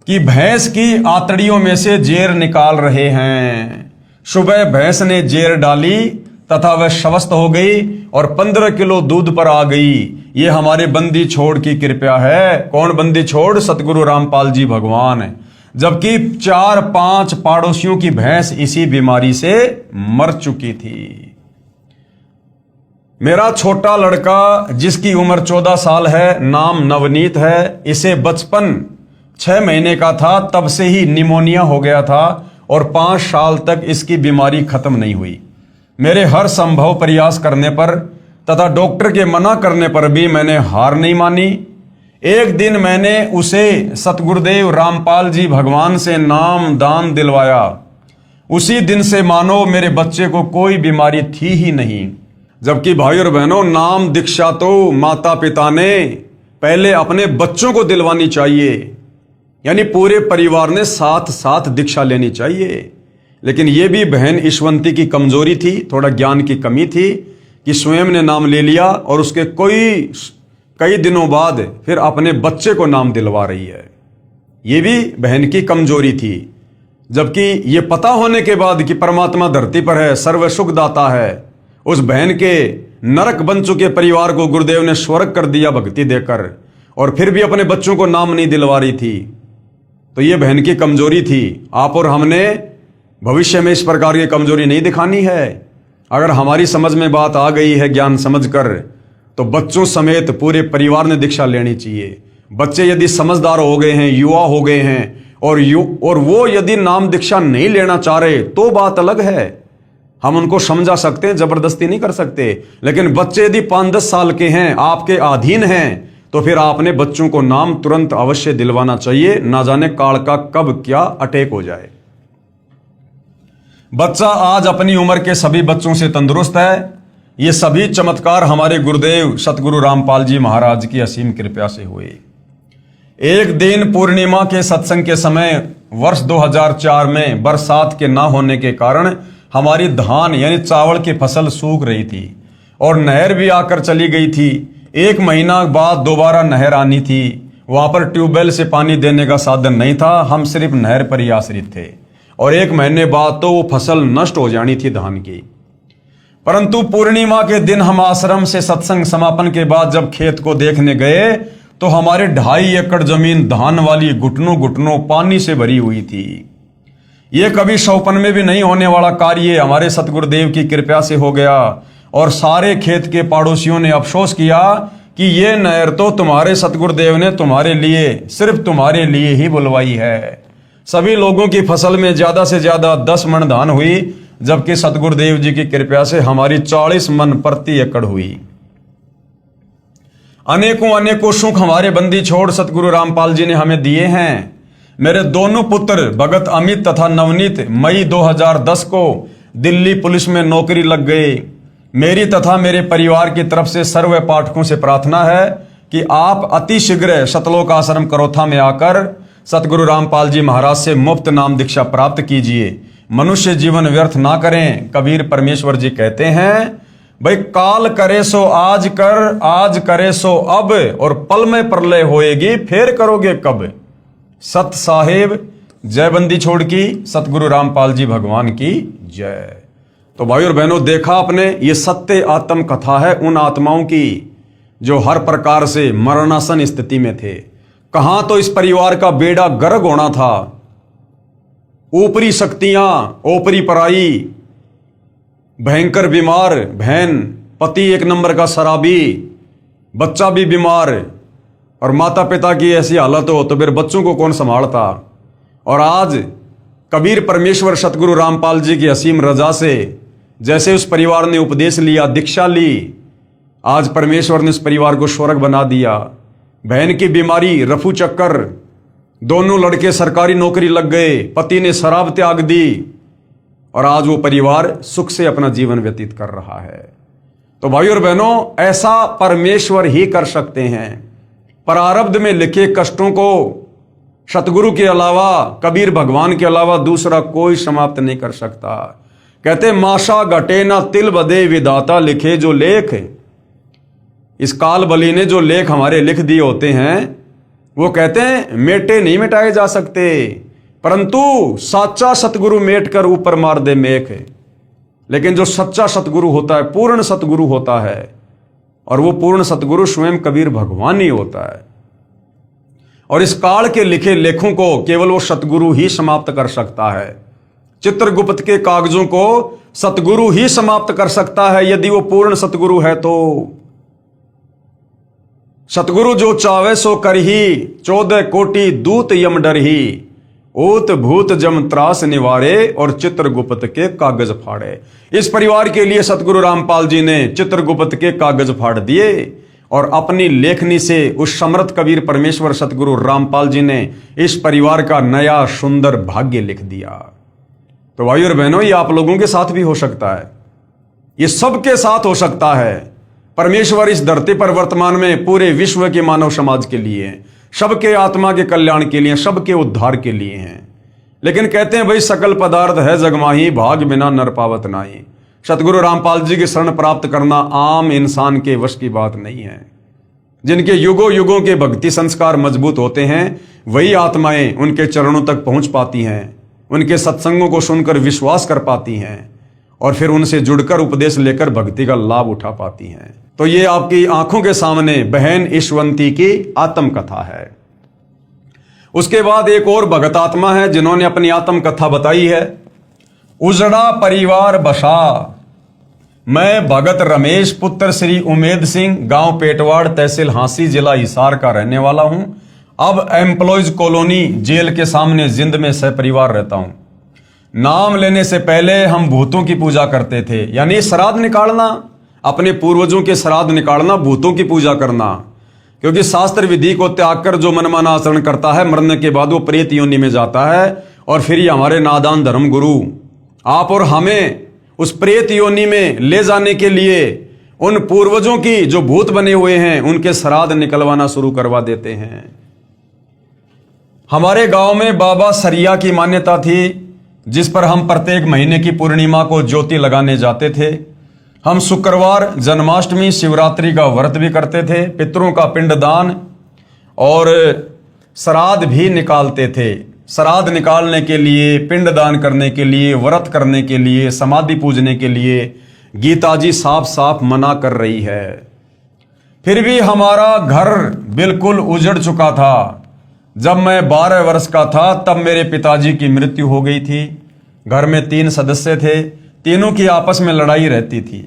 कि भैंस की आंतड़ियों में से जेर निकाल रहे हैं। सुबह भैंस ने जेर डाली तथा वह स्वस्थ हो गई और 15 किलो दूध पर आ गई। ये हमारे बंदी छोड़ की कृपा है। कौन बंदी छोड़? सतगुरु रामपाल जी भगवान। जबकि 4-5 पड़ोसियों की भैंस इसी बीमारी से मर चुकी थी। मेरा छोटा लड़का जिसकी उम्र 14 साल है, नाम नवनीत है, इसे बचपन 6 महीने का था तब से ही निमोनिया हो गया था और 5 साल तक इसकी बीमारी खत्म नहीं हुई। मेरे हर संभव प्रयास करने पर तथा डॉक्टर के मना करने पर भी मैंने हार नहीं मानी। एक दिन मैंने उसे सतगुरुदेव रामपाल जी भगवान से नाम दान दिलवाया। उसी दिन से मानो मेरे बच्चे को कोई बीमारी थी ही नहीं। जबकि भाई और बहनों, नाम दीक्षा तो माता पिता ने पहले अपने बच्चों को दिलवानी चाहिए, यानी पूरे परिवार ने साथ साथ दीक्षा लेनी चाहिए। लेकिन यह भी बहन ईशवंती की कमजोरी थी, थोड़ा ज्ञान की कमी थी कि स्वयं ने नाम ले लिया और उसके कई दिनों बाद फिर अपने बच्चे को नाम दिलवा रही है। यह भी बहन की कमजोरी थी। जबकि ये पता होने के बाद कि परमात्मा धरती पर है, सर्व सुख दाता है, उस बहन के नरक बन चुके परिवार को गुरुदेव ने स्वर्ग कर दिया भक्ति देकर, और फिर भी अपने बच्चों को नाम नहीं दिलवा रही थी। तो ये बहन की कमजोरी थी। आप और हमने भविष्य में इस प्रकार की कमजोरी नहीं दिखानी है। अगर हमारी समझ में बात आ गई है ज्ञान समझकर, तो बच्चों समेत पूरे परिवार ने दीक्षा लेनी चाहिए। बच्चे यदि समझदार हो गए हैं, युवा हो गए हैं, और वो यदि नाम दीक्षा नहीं लेना चाह रहे तो बात अलग है। हम उनको समझा सकते हैं, जबरदस्ती नहीं कर सकते। लेकिन बच्चे यदि 5-10 साल के हैं, आपके अधीन हैं, तो फिर आपने बच्चों को नाम तुरंत अवश्य दिलवाना चाहिए, ना जाने काल का कब क्या अटैक हो जाए। बच्चा आज अपनी उम्र के सभी बच्चों से तंदुरुस्त है। ये सभी चमत्कार हमारे गुरुदेव सतगुरु रामपाल जी महाराज की असीम कृपा से हुए। एक दिन पूर्णिमा के सत्संग के समय वर्ष 2004 में बरसात के ना होने के कारण हमारी धान यानी चावल की फसल सूख रही थी और नहर भी आकर चली गई थी। 1 महीना बाद दोबारा नहर आनी थी। वहां पर ट्यूबवेल से पानी देने का साधन नहीं था, हम सिर्फ नहर पर ही आश्रित थे और 1 महीने बाद तो वो फसल नष्ट हो जानी थी धान की। परंतु पूर्णिमा के दिन हम आश्रम से सत्संग समापन के बाद जब खेत को देखने गए तो हमारे 2.5 एकड़ जमीन धान वाली घुटनों घुटनों पानी से भरी हुई थी। ये कभी सौपन में भी नहीं होने वाला कार्य हमारे सतगुरुदेव की कृपा से हो गया और सारे खेत के पड़ोसियों ने अफसोस किया कि ये नहर तो तुम्हारे सतगुरुदेव ने तुम्हारे लिए, सिर्फ तुम्हारे लिए ही बुलवाई है। सभी लोगों की फसल में ज्यादा से ज्यादा 10 मन धान हुई, जबकि सतगुरुदेव जी की कृपा से हमारी 40 मन प्रति एकड़ हुई। अनेकों अनेकों सुख हमारे बंदी छोड़ सतगुरु रामपाल जी ने हमें दिए हैं। मेरे दोनों पुत्र भगत अमित तथा नवनीत मई 2010 को दिल्ली पुलिस में नौकरी लग गए। मेरी तथा मेरे परिवार की तरफ से सर्व पाठकों से प्रार्थना है कि आप अति शीघ्र सतलोक आश्रम करोथा में आकर सतगुरु रामपाल जी महाराज से मुफ्त नाम दीक्षा प्राप्त कीजिए। मनुष्य जीवन व्यर्थ ना करें। कबीर परमेश्वर जी कहते हैं, भाई काल करे सो आज कर, आज करे सो अब, और पल में प्रलय होएगी फिर करोगे कब। सत साहेब जय बंदी छोड़ की, सतगुरु रामपाल जी भगवान की जय। तो भाई और बहनों, देखा आपने, ये सत्य आत्म कथा है उन आत्माओं की जो हर प्रकार से मरणासन स्थिति में थे। कहां तो इस परिवार का बेड़ा गर्क होना था। ऊपरी शक्तियां, ऊपरी पराई, भयंकर बीमार बहन, पति 1 नंबर का शराबी, बच्चा भी बीमार, और माता पिता की ऐसी हालत हो तो फिर बच्चों को कौन संभालता। और आज कबीर परमेश्वर सतगुरु रामपाल जी की असीम रजा से जैसे उस परिवार ने उपदेश लिया, दीक्षा ली, आज परमेश्वर ने उस परिवार को स्वर्ग बना दिया। बहन की बीमारी, रफू चक्कर, दोनों लड़के सरकारी नौकरी लग गए, पति ने शराब त्याग दी और आज वो परिवार सुख से अपना जीवन व्यतीत कर रहा है। तो भाई और बहनों, ऐसा परमेश्वर ही कर सकते हैं। प्रारब्ध में लिखे कष्टों को सतगुरु के अलावा, कबीर भगवान के अलावा दूसरा कोई समाप्त नहीं कर सकता। कहते माशा घटे ना तिल बदे, विधाता लिखे जो लेख। इस काल बली ने जो लेख हमारे लिख दिए होते हैं वो कहते हैं मेटे नहीं मिटाए जा सकते, परंतु साचा सतगुरु मेट कर ऊपर मार दे मेख। लेकिन जो सच्चा सतगुरु होता है, पूर्ण सतगुरु होता है, और वो पूर्ण सतगुरु स्वयं कबीर भगवान ही होता है। और इस काल के लिखे लेखों को केवल वो सतगुरु ही समाप्त कर सकता है। चित्रगुप्त के कागजों को सतगुरु ही समाप्त कर सकता है, यदि वो पूर्ण सतगुरु है तो। सतगुरु जो चावे सो करही, 14 कोटि दूत यम डरही। ऊत भूत जम त्रास निवारे, और चित्रगुप्त के कागज फाड़े। इस परिवार के लिए सतगुरु रामपाल जी ने चित्रगुप्त के कागज फाड़ दिए और अपनी लेखनी से उस समर्थ कबीर परमेश्वर सतगुरु रामपाल जी ने इस परिवार का नया सुंदर भाग्य लिख दिया। तो भाई और बहनों, ये आप लोगों के साथ भी हो सकता है, ये सबके साथ हो सकता है। परमेश्वर इस धरती पर वर्तमान में पूरे विश्व के मानव समाज के लिए हैं, सबके आत्मा के कल्याण के लिए, सबके उद्धार के लिए हैं। लेकिन कहते हैं भाई सकल पदार्थ है जगमाही, भाग बिना नर पावत नाही। सतगुरु रामपाल जी की शरण प्राप्त करना आम इंसान के वश की बात नहीं है। जिनके युगों युगों के भक्ति संस्कार मजबूत होते हैं, वही आत्माएं उनके चरणों तक पहुंच पाती हैं, उनके सत्संगों को सुनकर विश्वास कर पाती हैं और फिर उनसे जुड़कर उपदेश लेकर भक्ति का लाभ उठा पाती हैं। तो ये आपकी आंखों के सामने बहन ईशवंती की आत्मकथा है। उसके बाद एक और भगत आत्मा है जिन्होंने अपनी आत्मकथा बताई है। उजड़ा परिवार बसा, मैं भगत रमेश पुत्र श्री उमेद सिंह, गांव पेटवाड़, तहसील हांसी, जिला हिसार का रहने वाला हूं। अब एम्प्लॉयज कॉलोनी जेल के सामने जिंद में सहपरिवार रहता हूं। नाम लेने से पहले हम भूतों की पूजा करते थे, यानी श्राद्ध निकालना, अपने पूर्वजों के श्राद्ध निकालना, भूतों की पूजा करना। क्योंकि शास्त्र विधि को त्याग कर जो मनमाना आचरण करता है, मरने के बाद वो प्रेत योनि में जाता है। और फिर ये हमारे नादान धर्म गुरु आप और हमें उस प्रेत योनि में ले जाने के लिए उन पूर्वजों की जो भूत बने हुए हैं उनके श्राद्ध निकलवाना शुरू करवा देते हैं। हमारे गांव में बाबा सरिया की मान्यता थी, जिस पर हम प्रत्येक महीने की पूर्णिमा को ज्योति लगाने जाते थे। हम शुक्रवार, जन्माष्टमी, शिवरात्रि का व्रत भी करते थे, पितरों का पिंडदान और श्राद्ध भी निकालते थे। श्राद्ध निकालने के लिए, पिंडदान करने के लिए, व्रत करने के लिए, समाधि पूजने के लिए गीता जी साफ साफ मना कर रही है। फिर भी हमारा घर बिल्कुल उजड़ चुका था। जब मैं 12 वर्ष का था तब मेरे पिताजी की मृत्यु हो गई थी। घर में 3 सदस्य थे, तीनों की आपस में लड़ाई रहती थी।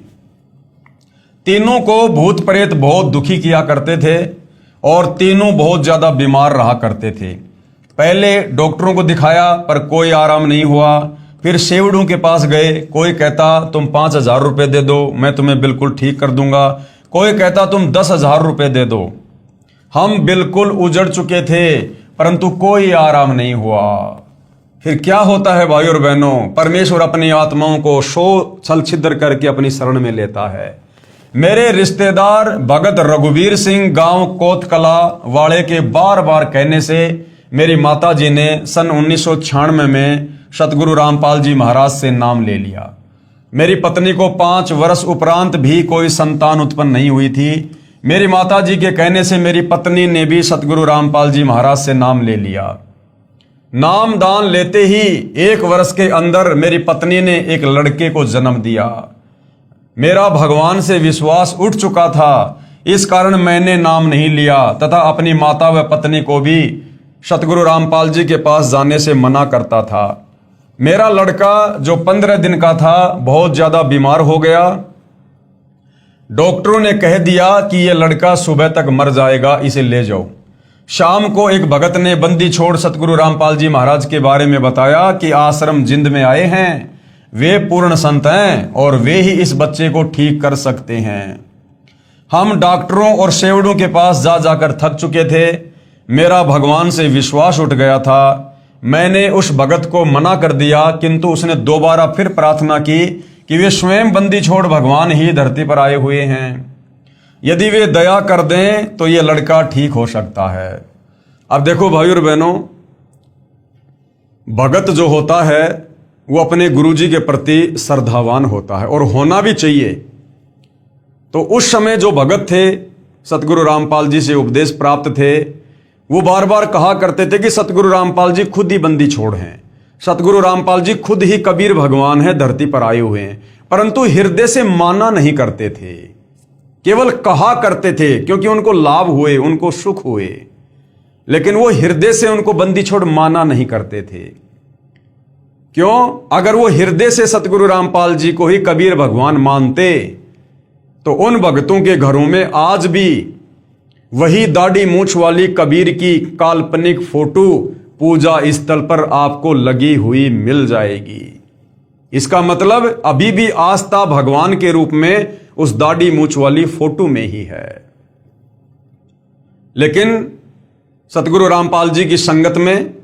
तीनों को भूत प्रेत बहुत दुखी किया करते थे और तीनों बहुत ज्यादा बीमार रहा करते थे। पहले डॉक्टरों को दिखाया पर कोई आराम नहीं हुआ। फिर सेवड़ों के पास गए, कोई कहता तुम 5,000 रुपए दे दो, मैं तुम्हें बिल्कुल ठीक कर दूंगा। कोई कहता तुम 10,000 रुपए दे दो। हम बिल्कुल उजड़ चुके थे परंतु कोई आराम नहीं हुआ। फिर क्या होता है भाई और बहनों, परमेश्वर अपनी आत्माओं को छल छिद्र करके अपनी शरण में लेता है। मेरे रिश्तेदार भगत रघुवीर सिंह गांव कोतकला वाले के बार बार कहने से मेरी माता जी ने सन 1996 में सतगुरु रामपाल जी महाराज से नाम ले लिया। मेरी पत्नी को 5 वर्ष उपरांत भी कोई संतान उत्पन्न नहीं हुई थी। मेरी माता जी के कहने से मेरी पत्नी ने भी सतगुरु रामपाल जी महाराज से नाम ले लिया। नाम दान लेते ही 1 वर्ष के अंदर मेरी पत्नी ने एक लड़के को जन्म दिया। मेरा भगवान से विश्वास उठ चुका था, इस कारण मैंने नाम नहीं लिया तथा अपनी माता व पत्नी को भी सतगुरु रामपाल जी के पास जाने से मना करता था। मेरा लड़का जो 15 दिन का था बहुत ज्यादा बीमार हो गया। डॉक्टरों ने कह दिया कि यह लड़का सुबह तक मर जाएगा, इसे ले जाओ। शाम को एक भगत ने बंदी छोड़ सतगुरु रामपाल जी महाराज के बारे में बताया कि आश्रम जिंद में आए हैं, वे पूर्ण संत हैं और वे ही इस बच्चे को ठीक कर सकते हैं। हम डॉक्टरों और सेवड़ों के पास जा जाकर थक चुके थे। मेरा भगवान से विश्वास उठ गया था। मैंने उस भगत को मना कर दिया, किंतु उसने दोबारा फिर प्रार्थना की कि वे स्वयं बंदी छोड़ भगवान ही धरती पर आए हुए हैं, यदि वे दया कर दें तो ये लड़का ठीक हो सकता है। अब देखो भाई और बहनों, भगत जो होता है वो अपने गुरुजी के प्रति श्रद्धावान होता है और होना भी चाहिए। तो उस समय जो भगत थे, सतगुरु रामपाल जी से उपदेश प्राप्त थे, वो बार बार कहा करते थे कि सतगुरु रामपाल जी खुद ही बंदी छोड़ हैं, सतगुरु रामपाल जी खुद ही कबीर भगवान है, धरती पर आए हुए हैं। परंतु हृदय से माना नहीं करते थे, केवल कहा करते थे क्योंकि उनको लाभ हुए, उनको सुख हुए, लेकिन वो हृदय से उनको बंदी छोड़ माना नहीं करते थे। क्यों? अगर वो हृदय से सतगुरु रामपाल जी को ही कबीर भगवान मानते तो उन भक्तों के घरों में आज भी वही दाढ़ी मूंछ वाली कबीर की काल्पनिक फोटो पूजा स्थल पर आपको लगी हुई मिल जाएगी। इसका मतलब अभी भी आस्था भगवान के रूप में उस दाढ़ी मूंछ वाली फोटो में ही है। लेकिन सतगुरु रामपाल जी की संगत में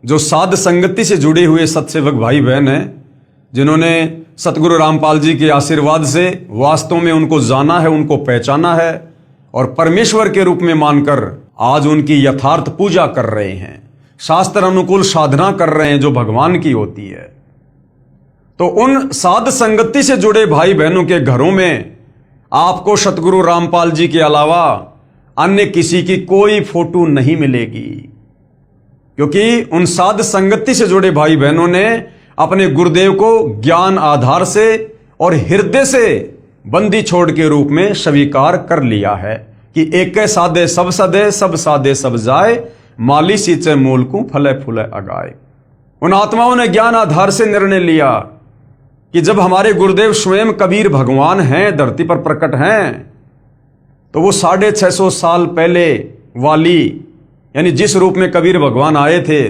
जो साध संगति से जुड़े हुए सत्सेवक भाई बहन हैं, जिन्होंने सतगुरु रामपाल जी के आशीर्वाद से वास्तव में उनको जाना है, उनको पहचाना है और परमेश्वर के रूप में मानकर आज उनकी यथार्थ पूजा कर रहे हैं, शास्त्र अनुकूल साधना कर रहे हैं जो भगवान की होती है, तो उन साध संगति से जुड़े भाई बहनों के घरों में आपको सतगुरु रामपाल जी के अलावा अन्य किसी की कोई फोटो नहीं मिलेगी। क्योंकि उन साध संगति से जुड़े भाई बहनों ने अपने गुरुदेव को ज्ञान आधार से और हृदय से बंदी छोड़ के रूप में स्वीकार कर लिया है कि एक साधे सब सदे, सब साधे सब जाए, माली सींचे मूल को फले फूले अगाए। उन आत्माओं ने ज्ञान आधार से निर्णय लिया कि जब हमारे गुरुदेव स्वयं कबीर भगवान हैं, धरती पर प्रकट हैं, तो वो 650 साल पहले वाली यानी जिस रूप में कबीर भगवान आए थे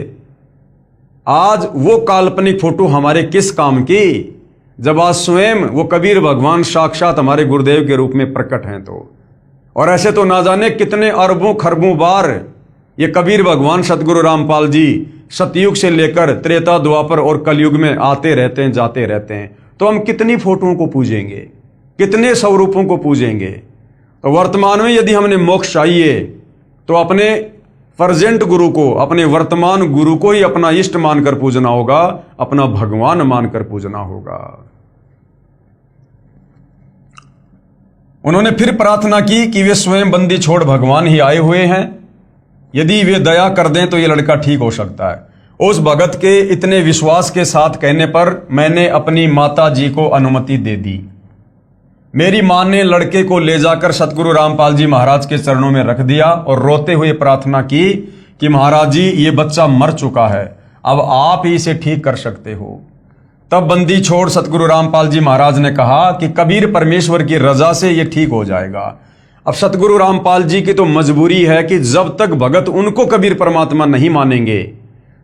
आज वो काल्पनिक फोटो हमारे किस काम की, जब आज स्वयं वो कबीर भगवान साक्षात हमारे गुरुदेव के रूप में प्रकट हैं। तो और ऐसे तो ना जाने कितने अरबों खरबों बार ये कबीर भगवान सतगुरु रामपाल जी सतयुग से लेकर त्रेता द्वापर और कलयुग में आते रहते हैं, जाते रहते हैं। तो हम कितनी फोटोओं को पूजेंगे, कितने स्वरूपों को पूजेंगे। तो वर्तमान में यदि हमने मोक्ष चाहिए तो अपने प्रेजेंट गुरु को, अपने वर्तमान गुरु को ही अपना इष्ट मानकर पूजना होगा, अपना भगवान मानकर पूजना होगा। उन्होंने फिर प्रार्थना की कि वे स्वयं बंदी छोड़ भगवान ही आए हुए हैं, यदि वे दया कर दें तो ये लड़का ठीक हो सकता है। उस भगत के इतने विश्वास के साथ कहने पर मैंने अपनी माता जी को अनुमति दे दी। मेरी मां ने लड़के को ले जाकर सतगुरु रामपाल जी महाराज के चरणों में रख दिया और रोते हुए प्रार्थना की कि महाराज जी ये बच्चा मर चुका है, अब आप ही इसे ठीक कर सकते हो। तब बंदी छोड़ सतगुरु रामपाल जी महाराज ने कहा कि कबीर परमेश्वर की रजा से ये ठीक हो जाएगा। अब सतगुरु रामपाल जी की तो मजबूरी है कि जब तक भगत उनको कबीर परमात्मा नहीं मानेंगे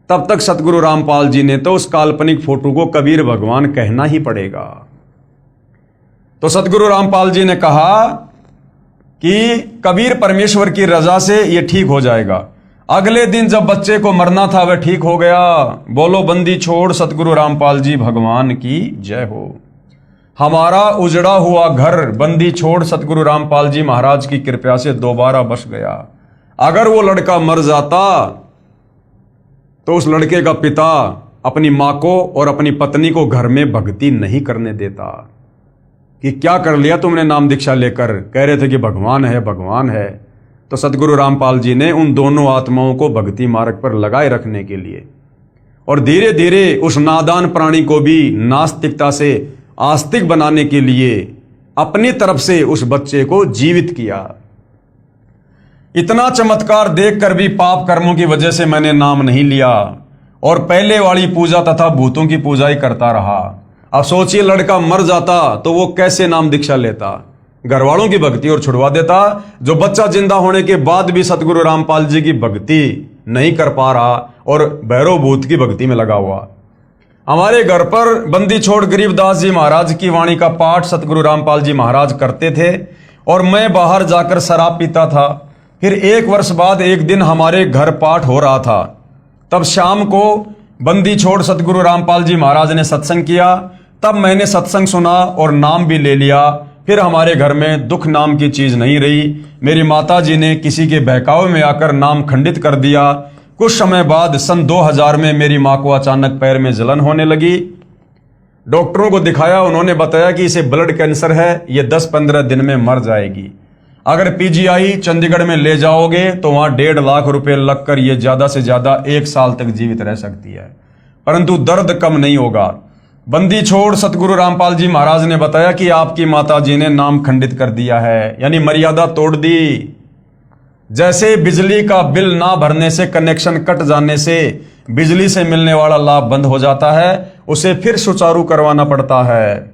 तब तक सतगुरु रामपाल जी ने तो उस काल्पनिक फोटो को कबीर भगवान कहना ही पड़ेगा। तो सतगुरु रामपाल जी ने कहा कि कबीर परमेश्वर की रजा से ये ठीक हो जाएगा। अगले दिन जब बच्चे को मरना था वह ठीक हो गया। बोलो बंदी छोड़ सतगुरु रामपाल जी भगवान की जय हो। हमारा उजड़ा हुआ घर बंदी छोड़ सतगुरु रामपाल जी महाराज की कृपा से दोबारा बस गया। अगर वो लड़का मर जाता तो उस लड़के का पिता अपनी मां को और अपनी पत्नी को घर में भक्ति नहीं करने देता कि क्या कर लिया तुमने नाम दीक्षा लेकर, कह रहे थे कि भगवान है भगवान है। तो सतगुरु रामपाल जी ने उन दोनों आत्माओं को भक्ति मार्ग पर लगाए रखने के लिए और धीरे धीरे उस नादान प्राणी को भी नास्तिकता से आस्तिक बनाने के लिए अपनी तरफ से उस बच्चे को जीवित किया। इतना चमत्कार देखकर भी पाप कर्मों की वजह से मैंने नाम नहीं लिया और पहले वाली पूजा तथा भूतों की पूजा ही करता रहा। अब सोचिए लड़का मर जाता तो वो कैसे नाम दीक्षा लेता, घर वालों की भक्ति और छुड़वा देता, जो बच्चा जिंदा होने के बाद भी सतगुरु रामपाल जी की भक्ति नहीं कर पा रहा और भैरव भूत की भक्ति में लगा हुआ। हमारे घर पर बंदी छोड़ गरीबदास जी महाराज की वाणी का पाठ सतगुरु रामपाल जी महाराज करते थे और मैं बाहर जाकर शराब पीता था। फिर 1 वर्ष बाद एक दिन हमारे घर पाठ हो रहा था, तब शाम को बंदी छोड़ सतगुरु रामपाल जी महाराज ने सत्संग किया। तब मैंने सत्संग सुना और नाम भी ले लिया। फिर हमारे घर में दुख नाम की चीज नहीं रही। मेरी माता जी ने किसी के बहकावे में आकर नाम खंडित कर दिया। कुछ समय बाद सन 2000 में मेरी मां को अचानक पैर में जलन होने लगी। डॉक्टरों को दिखाया, उन्होंने बताया कि इसे ब्लड कैंसर है, ये 10-15 दिन में मर जाएगी। अगर पीजीआई चंडीगढ़ में ले जाओगे तो वहां 1.5 लाख रुपए लगकर ये ज्यादा से ज्यादा 1 साल तक जीवित रह सकती है, परंतु दर्द कम नहीं होगा। बंदी छोड़ सतगुरु रामपाल जी महाराज ने बताया कि आपकी माता जी ने नाम खंडित कर दिया है, यानी मर्यादा तोड़ दी। जैसे बिजली का बिल ना भरने से, कनेक्शन कट जाने से बिजली से मिलने वाला लाभ बंद हो जाता है, उसे फिर सुचारू करवाना पड़ता है।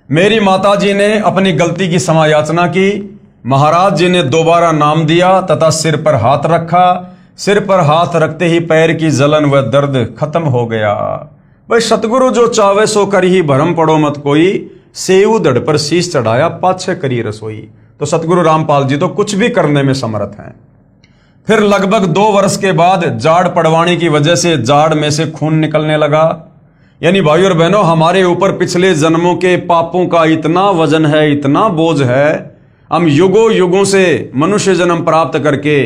मेरी माता जी ने अपनी गलती की क्षमा याचना की। महाराज जी ने दोबारा नाम दिया तथा सिर पर हाथ रखा। सिर पर हाथ रखते ही पैर की जलन व दर्द खत्म हो गया। भाई सतगुरु जो चावे सो करी ही, भरम पड़ो मत कोई, सेऊ धड़ पर शीश चढ़ाया पाछे करी रसोई। तो सतगुरु रामपाल जी तो कुछ भी करने में समर्थ हैं। फिर लगभग 2 वर्ष के बाद जाड़ पड़वाने की वजह से जाड़ में से खून निकलने लगा। यानी भाई और बहनों, हमारे ऊपर पिछले जन्मों के पापों का इतना वजन है, इतना बोझ है, हम युगों युगों से मनुष्य जन्म प्राप्त करके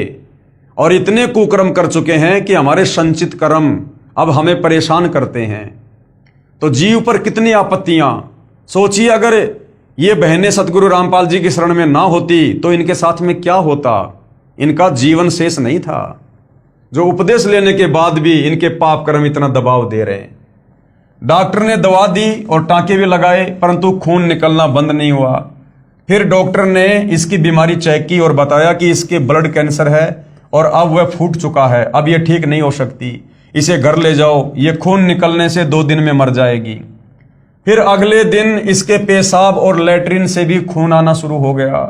और इतने कुकर्म कर चुके हैं कि हमारे संचित कर्म अब हमें परेशान करते हैं। तो जीव पर कितनी आपत्तियां। सोचिए अगर ये बहनें सतगुरु रामपाल जी की शरण में ना होती तो इनके साथ में क्या होता। इनका जीवन शेष नहीं था, जो उपदेश लेने के बाद भी इनके पाप कर्म इतना दबाव दे रहे हैं। डॉक्टर ने दवा दी और टांके भी लगाए, परंतु खून निकलना बंद नहीं हुआ। फिर डॉक्टर ने इसकी बीमारी चेक की और बताया कि इसके ब्लड कैंसर है और अब वह फूट चुका है, अब यह ठीक नहीं हो सकती, इसे घर ले जाओ, ये खून निकलने से 2 दिन में मर जाएगी। फिर अगले दिन इसके पेशाब और लैट्रिन से भी खून आना शुरू हो गया।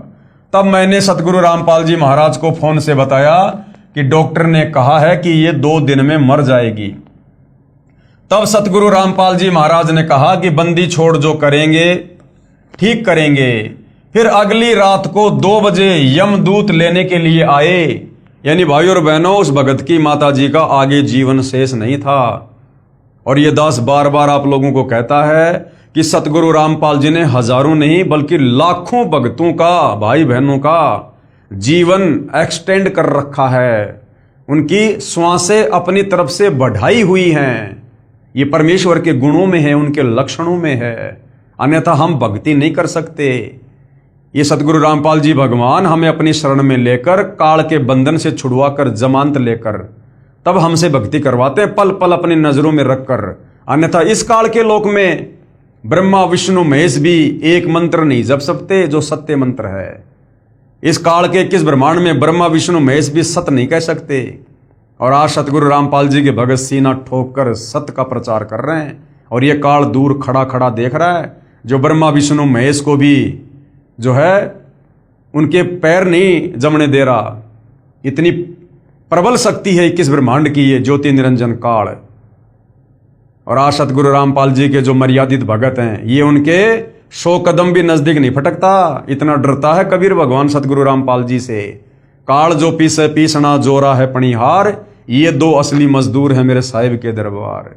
तब मैंने सतगुरु रामपाल जी महाराज को फोन से बताया कि डॉक्टर ने कहा है कि ये 2 दिन में मर जाएगी। तब सतगुरु रामपाल जी महाराज ने कहा कि बंदी छोड़ जो करेंगे ठीक करेंगे। फिर अगली रात को 2 बजे यमदूत लेने के लिए आए। यानी भाई और बहनों, उस भगत की माता जी का आगे जीवन शेष नहीं था। और ये दास बार बार आप लोगों को कहता है कि सतगुरु रामपाल जी ने हजारों नहीं बल्कि लाखों भक्तों का, भाई बहनों का जीवन एक्सटेंड कर रखा है। उनकी श्वासें अपनी तरफ से बढ़ाई हुई हैं। ये परमेश्वर के गुणों में है, उनके लक्षणों में है, अन्यथा हम भक्ति नहीं कर सकते। ये सतगुरु रामपाल जी भगवान हमें अपनी शरण में लेकर, काल के बंधन से छुड़वा कर, जमानत लेकर तब हमसे भक्ति करवाते हैं, पल पल अपनी नजरों में रखकर। अन्यथा इस काल के लोक में ब्रह्मा विष्णु महेश भी एक मंत्र नहीं जप सकते जो सत्य मंत्र है। इस काल के किस ब्रह्मांड में ब्रह्मा विष्णु महेश भी सत्य नहीं कह सकते। और आज सतगुरु रामपाल जी के भगत सीना ठोक कर सत्य का प्रचार कर रहे हैं। और ये काल दूर खड़ा खड़ा देख रहा है, जो ब्रह्मा विष्णु महेश को भी जो है उनके पैर नहीं जमने दे रहा। इतनी प्रबल शक्ति है किस ब्रह्मांड की ये ज्योति निरंजन काल। और आज सतगुरु रामपाल जी के जो मर्यादित भगत हैं, ये उनके 100 कदम भी नजदीक नहीं फटकता। इतना डरता है कबीर भगवान सतगुरु रामपाल जी से। काल जो पीसे पीसना जोरा है पणिहार, ये 2 असली मजदूर हैं मेरे साहिब के दरबार।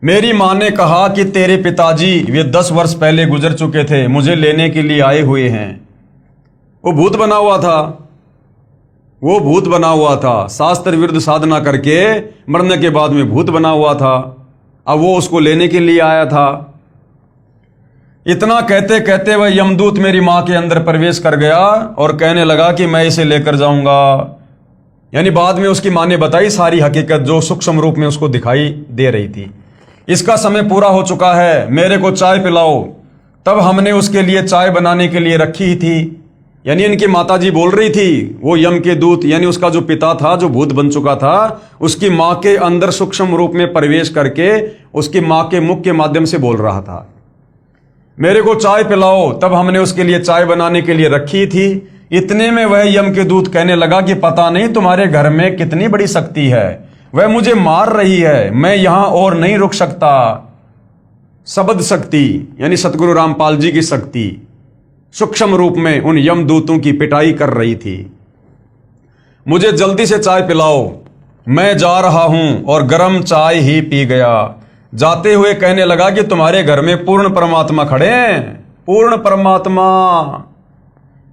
मेरी मां ने कहा कि तेरे पिताजी वे 10 वर्ष पहले गुजर चुके थे, मुझे लेने के लिए आए हुए हैं। वो भूत बना हुआ था, वो भूत बना हुआ था, शास्त्र विरुद्ध साधना करके मरने के बाद में भूत बना हुआ था। अब वो उसको लेने के लिए आया था। इतना कहते कहते वह यमदूत मेरी मां के अंदर प्रवेश कर गया और कहने लगा कि मैं इसे लेकर जाऊंगा। यानी बाद में उसकी मां ने बताई सारी हकीकत जो सूक्ष्म रूप में उसको दिखाई दे रही थी। इसका समय पूरा हो चुका है, मेरे को चाय पिलाओ। तब हमने उसके लिए चाय बनाने के लिए रखी ही थी। यानी इनकी माताजी बोल रही थी, वो यम के दूत यानी उसका जो पिता था जो भूत बन चुका था, उसकी मां के अंदर सूक्ष्म रूप में प्रवेश करके उसकी मां के मुख के माध्यम से बोल रहा था, मेरे को चाय पिलाओ। तब हमने उसके लिए चाय बनाने के लिए रखी थी। इतने में वह यम के दूत कहने लगा कि पता नहीं तुम्हारे घर में कितनी बड़ी शक्ति है, वह मुझे मार रही है, मैं यहां और नहीं रुक सकता। शब्द शक्ति यानी सतगुरु रामपाल जी की शक्ति सूक्ष्म रूप में उन यमदूतों की पिटाई कर रही थी। मुझे जल्दी से चाय पिलाओ, मैं जा रहा हूं। और गर्म चाय ही पी गया। जाते हुए कहने लगा कि तुम्हारे घर में पूर्ण परमात्मा खड़े हैं, पूर्ण परमात्मा,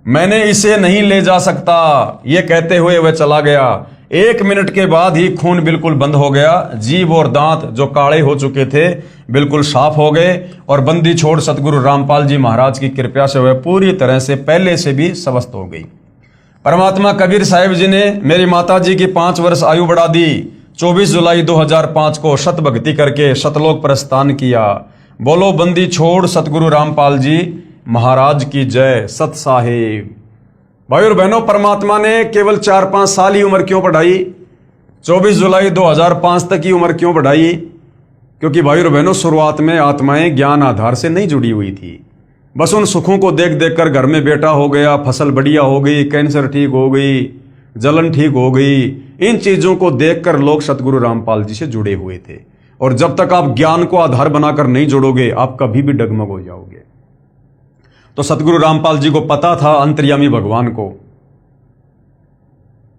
मैंने इसे नहीं ले जा सकता। यह कहते हुए वह चला गया। 1 मिनट के बाद ही खून बिल्कुल बंद हो गया। जीभ और दांत जो काले हो चुके थे बिल्कुल साफ हो गए। और बंदी छोड़ सतगुरु रामपाल जी महाराज की कृपा से वह पूरी तरह से पहले से भी स्वस्थ हो गई। परमात्मा कबीर साहिब जी ने मेरी माता जी की 5 वर्ष आयु बढ़ा दी। 24 जुलाई 2005 को शत भक्ति करके शतलोक प्रस्थान किया। बोलो बंदी छोड़ सतगुरु रामपाल जी महाराज की जय। सत साहिब। भाई और बहनों, परमात्मा ने केवल 4-5 साल ही उम्र क्यों बढ़ाई? 24 जुलाई 2005 तक की उम्र क्यों बढ़ाई? क्योंकि भाई और बहनों, शुरुआत में आत्माएं ज्ञान आधार से नहीं जुड़ी हुई थी। बस उन सुखों को देख देख कर घर में बेटा हो गया, फसल बढ़िया हो गई, कैंसर ठीक हो गई, जलन ठीक हो गई, इन चीजों को देखकर लोग सतगुरु रामपाल जी से जुड़े हुए थे। और जब तक आप ज्ञान को आधार बनाकर नहीं जोड़ोगे, आप कभी भी डगमग हो जाओगे। तो सतगुरु रामपाल जी को पता था, अंतर्यामी भगवान को,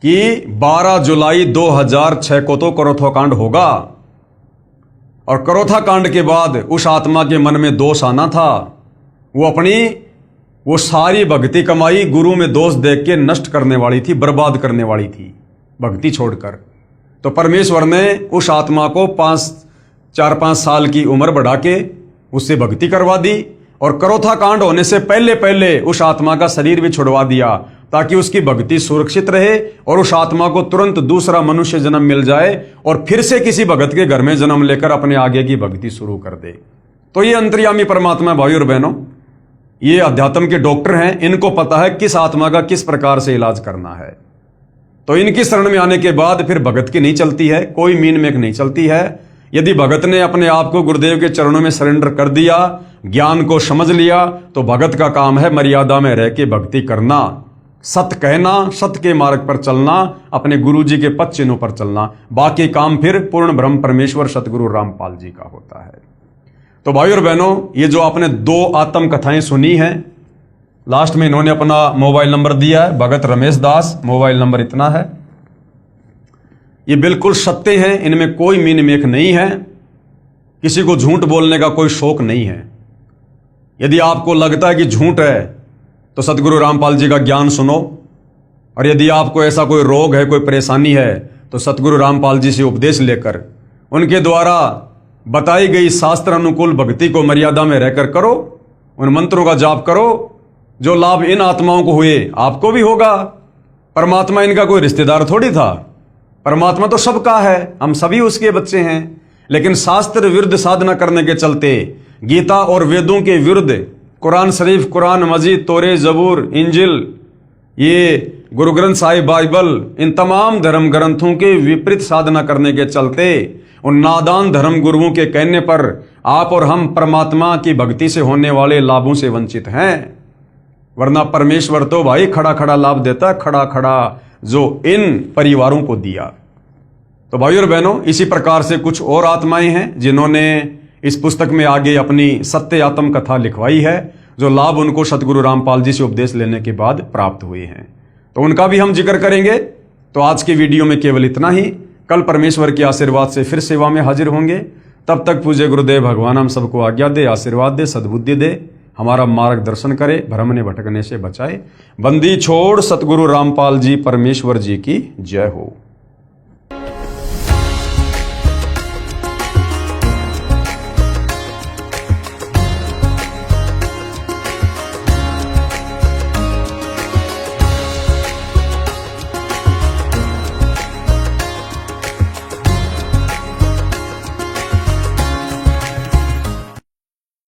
कि 12 जुलाई 2006 को तो करोथा कांड होगा। और करोथा कांड के बाद उस आत्मा के मन में दोष आना था। वो सारी भक्ति कमाई गुरु में दोष देख के नष्ट करने वाली थी, बर्बाद करने वाली थी भक्ति छोड़कर। तो परमेश्वर ने उस आत्मा को 4-5 साल की उम्र बढ़ा के उससे भक्ति करवा दी। और करोथा कांड होने से पहले पहले उस आत्मा का शरीर भी छुड़वा दिया, ताकि उसकी भक्ति सुरक्षित रहे और उस आत्मा को तुरंत दूसरा मनुष्य जन्म मिल जाए और फिर से किसी भगत के घर में जन्म लेकर अपने आगे की भक्ति शुरू कर दे। तो ये अंतर्यामी परमात्मा भाई और बहनों, ये अध्यात्म के डॉक्टर हैं। इनको पता है किस आत्मा का किस प्रकार से इलाज करना है। तो इनकी शरण में आने के बाद फिर भगत की नहीं चलती है, कोई मीन मेक नहीं चलती है। यदि भगत ने अपने आप को गुरुदेव के चरणों में सरेंडर कर दिया, ज्ञान को समझ लिया, तो भगत का काम है मर्यादा में रह के भक्ति करना। सत्य कहना, सत्य के मार्ग पर चलना, अपने गुरु जी के पद चिन्हों पर चलना, बाकी काम फिर पूर्ण ब्रह्म परमेश्वर सतगुरु रामपाल जी का होता है। तो भाई और बहनों, ये जो आपने 2 आत्म कथाएं सुनी हैं, लास्ट में इन्होंने अपना मोबाइल नंबर दिया है, भगत रमेश दास, मोबाइल नंबर इतना है। ये बिल्कुल सत्य हैं, इनमें कोई मीन मेख नहीं है, किसी को झूठ बोलने का कोई शौक नहीं है। यदि आपको लगता है कि झूठ है तो सतगुरु रामपाल जी का ज्ञान सुनो, और यदि आपको ऐसा कोई रोग है, कोई परेशानी है, तो सतगुरु रामपाल जी से उपदेश लेकर उनके द्वारा बताई गई शास्त्र अनुकूल भक्ति को मर्यादा में रहकर करो, उन मंत्रों का जाप करो। जो लाभ इन आत्माओं को हुए आपको भी होगा। परमात्मा इनका कोई रिश्तेदार थोड़ी था, परमात्मा तो सबका है, हम सभी उसके बच्चे हैं। लेकिन शास्त्र विरुद्ध साधना करने के चलते, गीता और वेदों के विरुद्ध, कुरान शरीफ, कुरान मजीद, तोरे, जबूर, इंजिल, ये गुरु ग्रंथ साहिब, बाइबल, इन तमाम धर्म ग्रंथों के विपरीत साधना करने के चलते, उन नादान धर्म गुरुओं के कहने पर आप और हम परमात्मा की भक्ति से होने वाले लाभों से वंचित हैं। वरना परमेश्वर तो भाई खड़ा खड़ा लाभ देता, खड़ा खड़ा जो इन परिवारों को दिया। तो भाई और बहनों, इसी प्रकार से कुछ और आत्माएं हैं जिन्होंने इस पुस्तक में आगे अपनी सत्य आत्म कथा लिखवाई है, जो लाभ उनको सतगुरु रामपाल जी से उपदेश लेने के बाद प्राप्त हुए हैं। तो उनका भी हम जिक्र करेंगे। तो आज की वीडियो में केवल इतना ही। कल परमेश्वर के आशीर्वाद से फिर सेवा में हाजिर होंगे। तब तक पूज्य गुरुदेव भगवान हम सबको आज्ञा दे, आशीर्वाद दे, सद्बुद्धि दे, हमारा मार्गदर्शन करे, भ्रमने भटकने से बचाए। बंदी छोड़ सतगुरु रामपाल जी परमेश्वर जी की जय हो।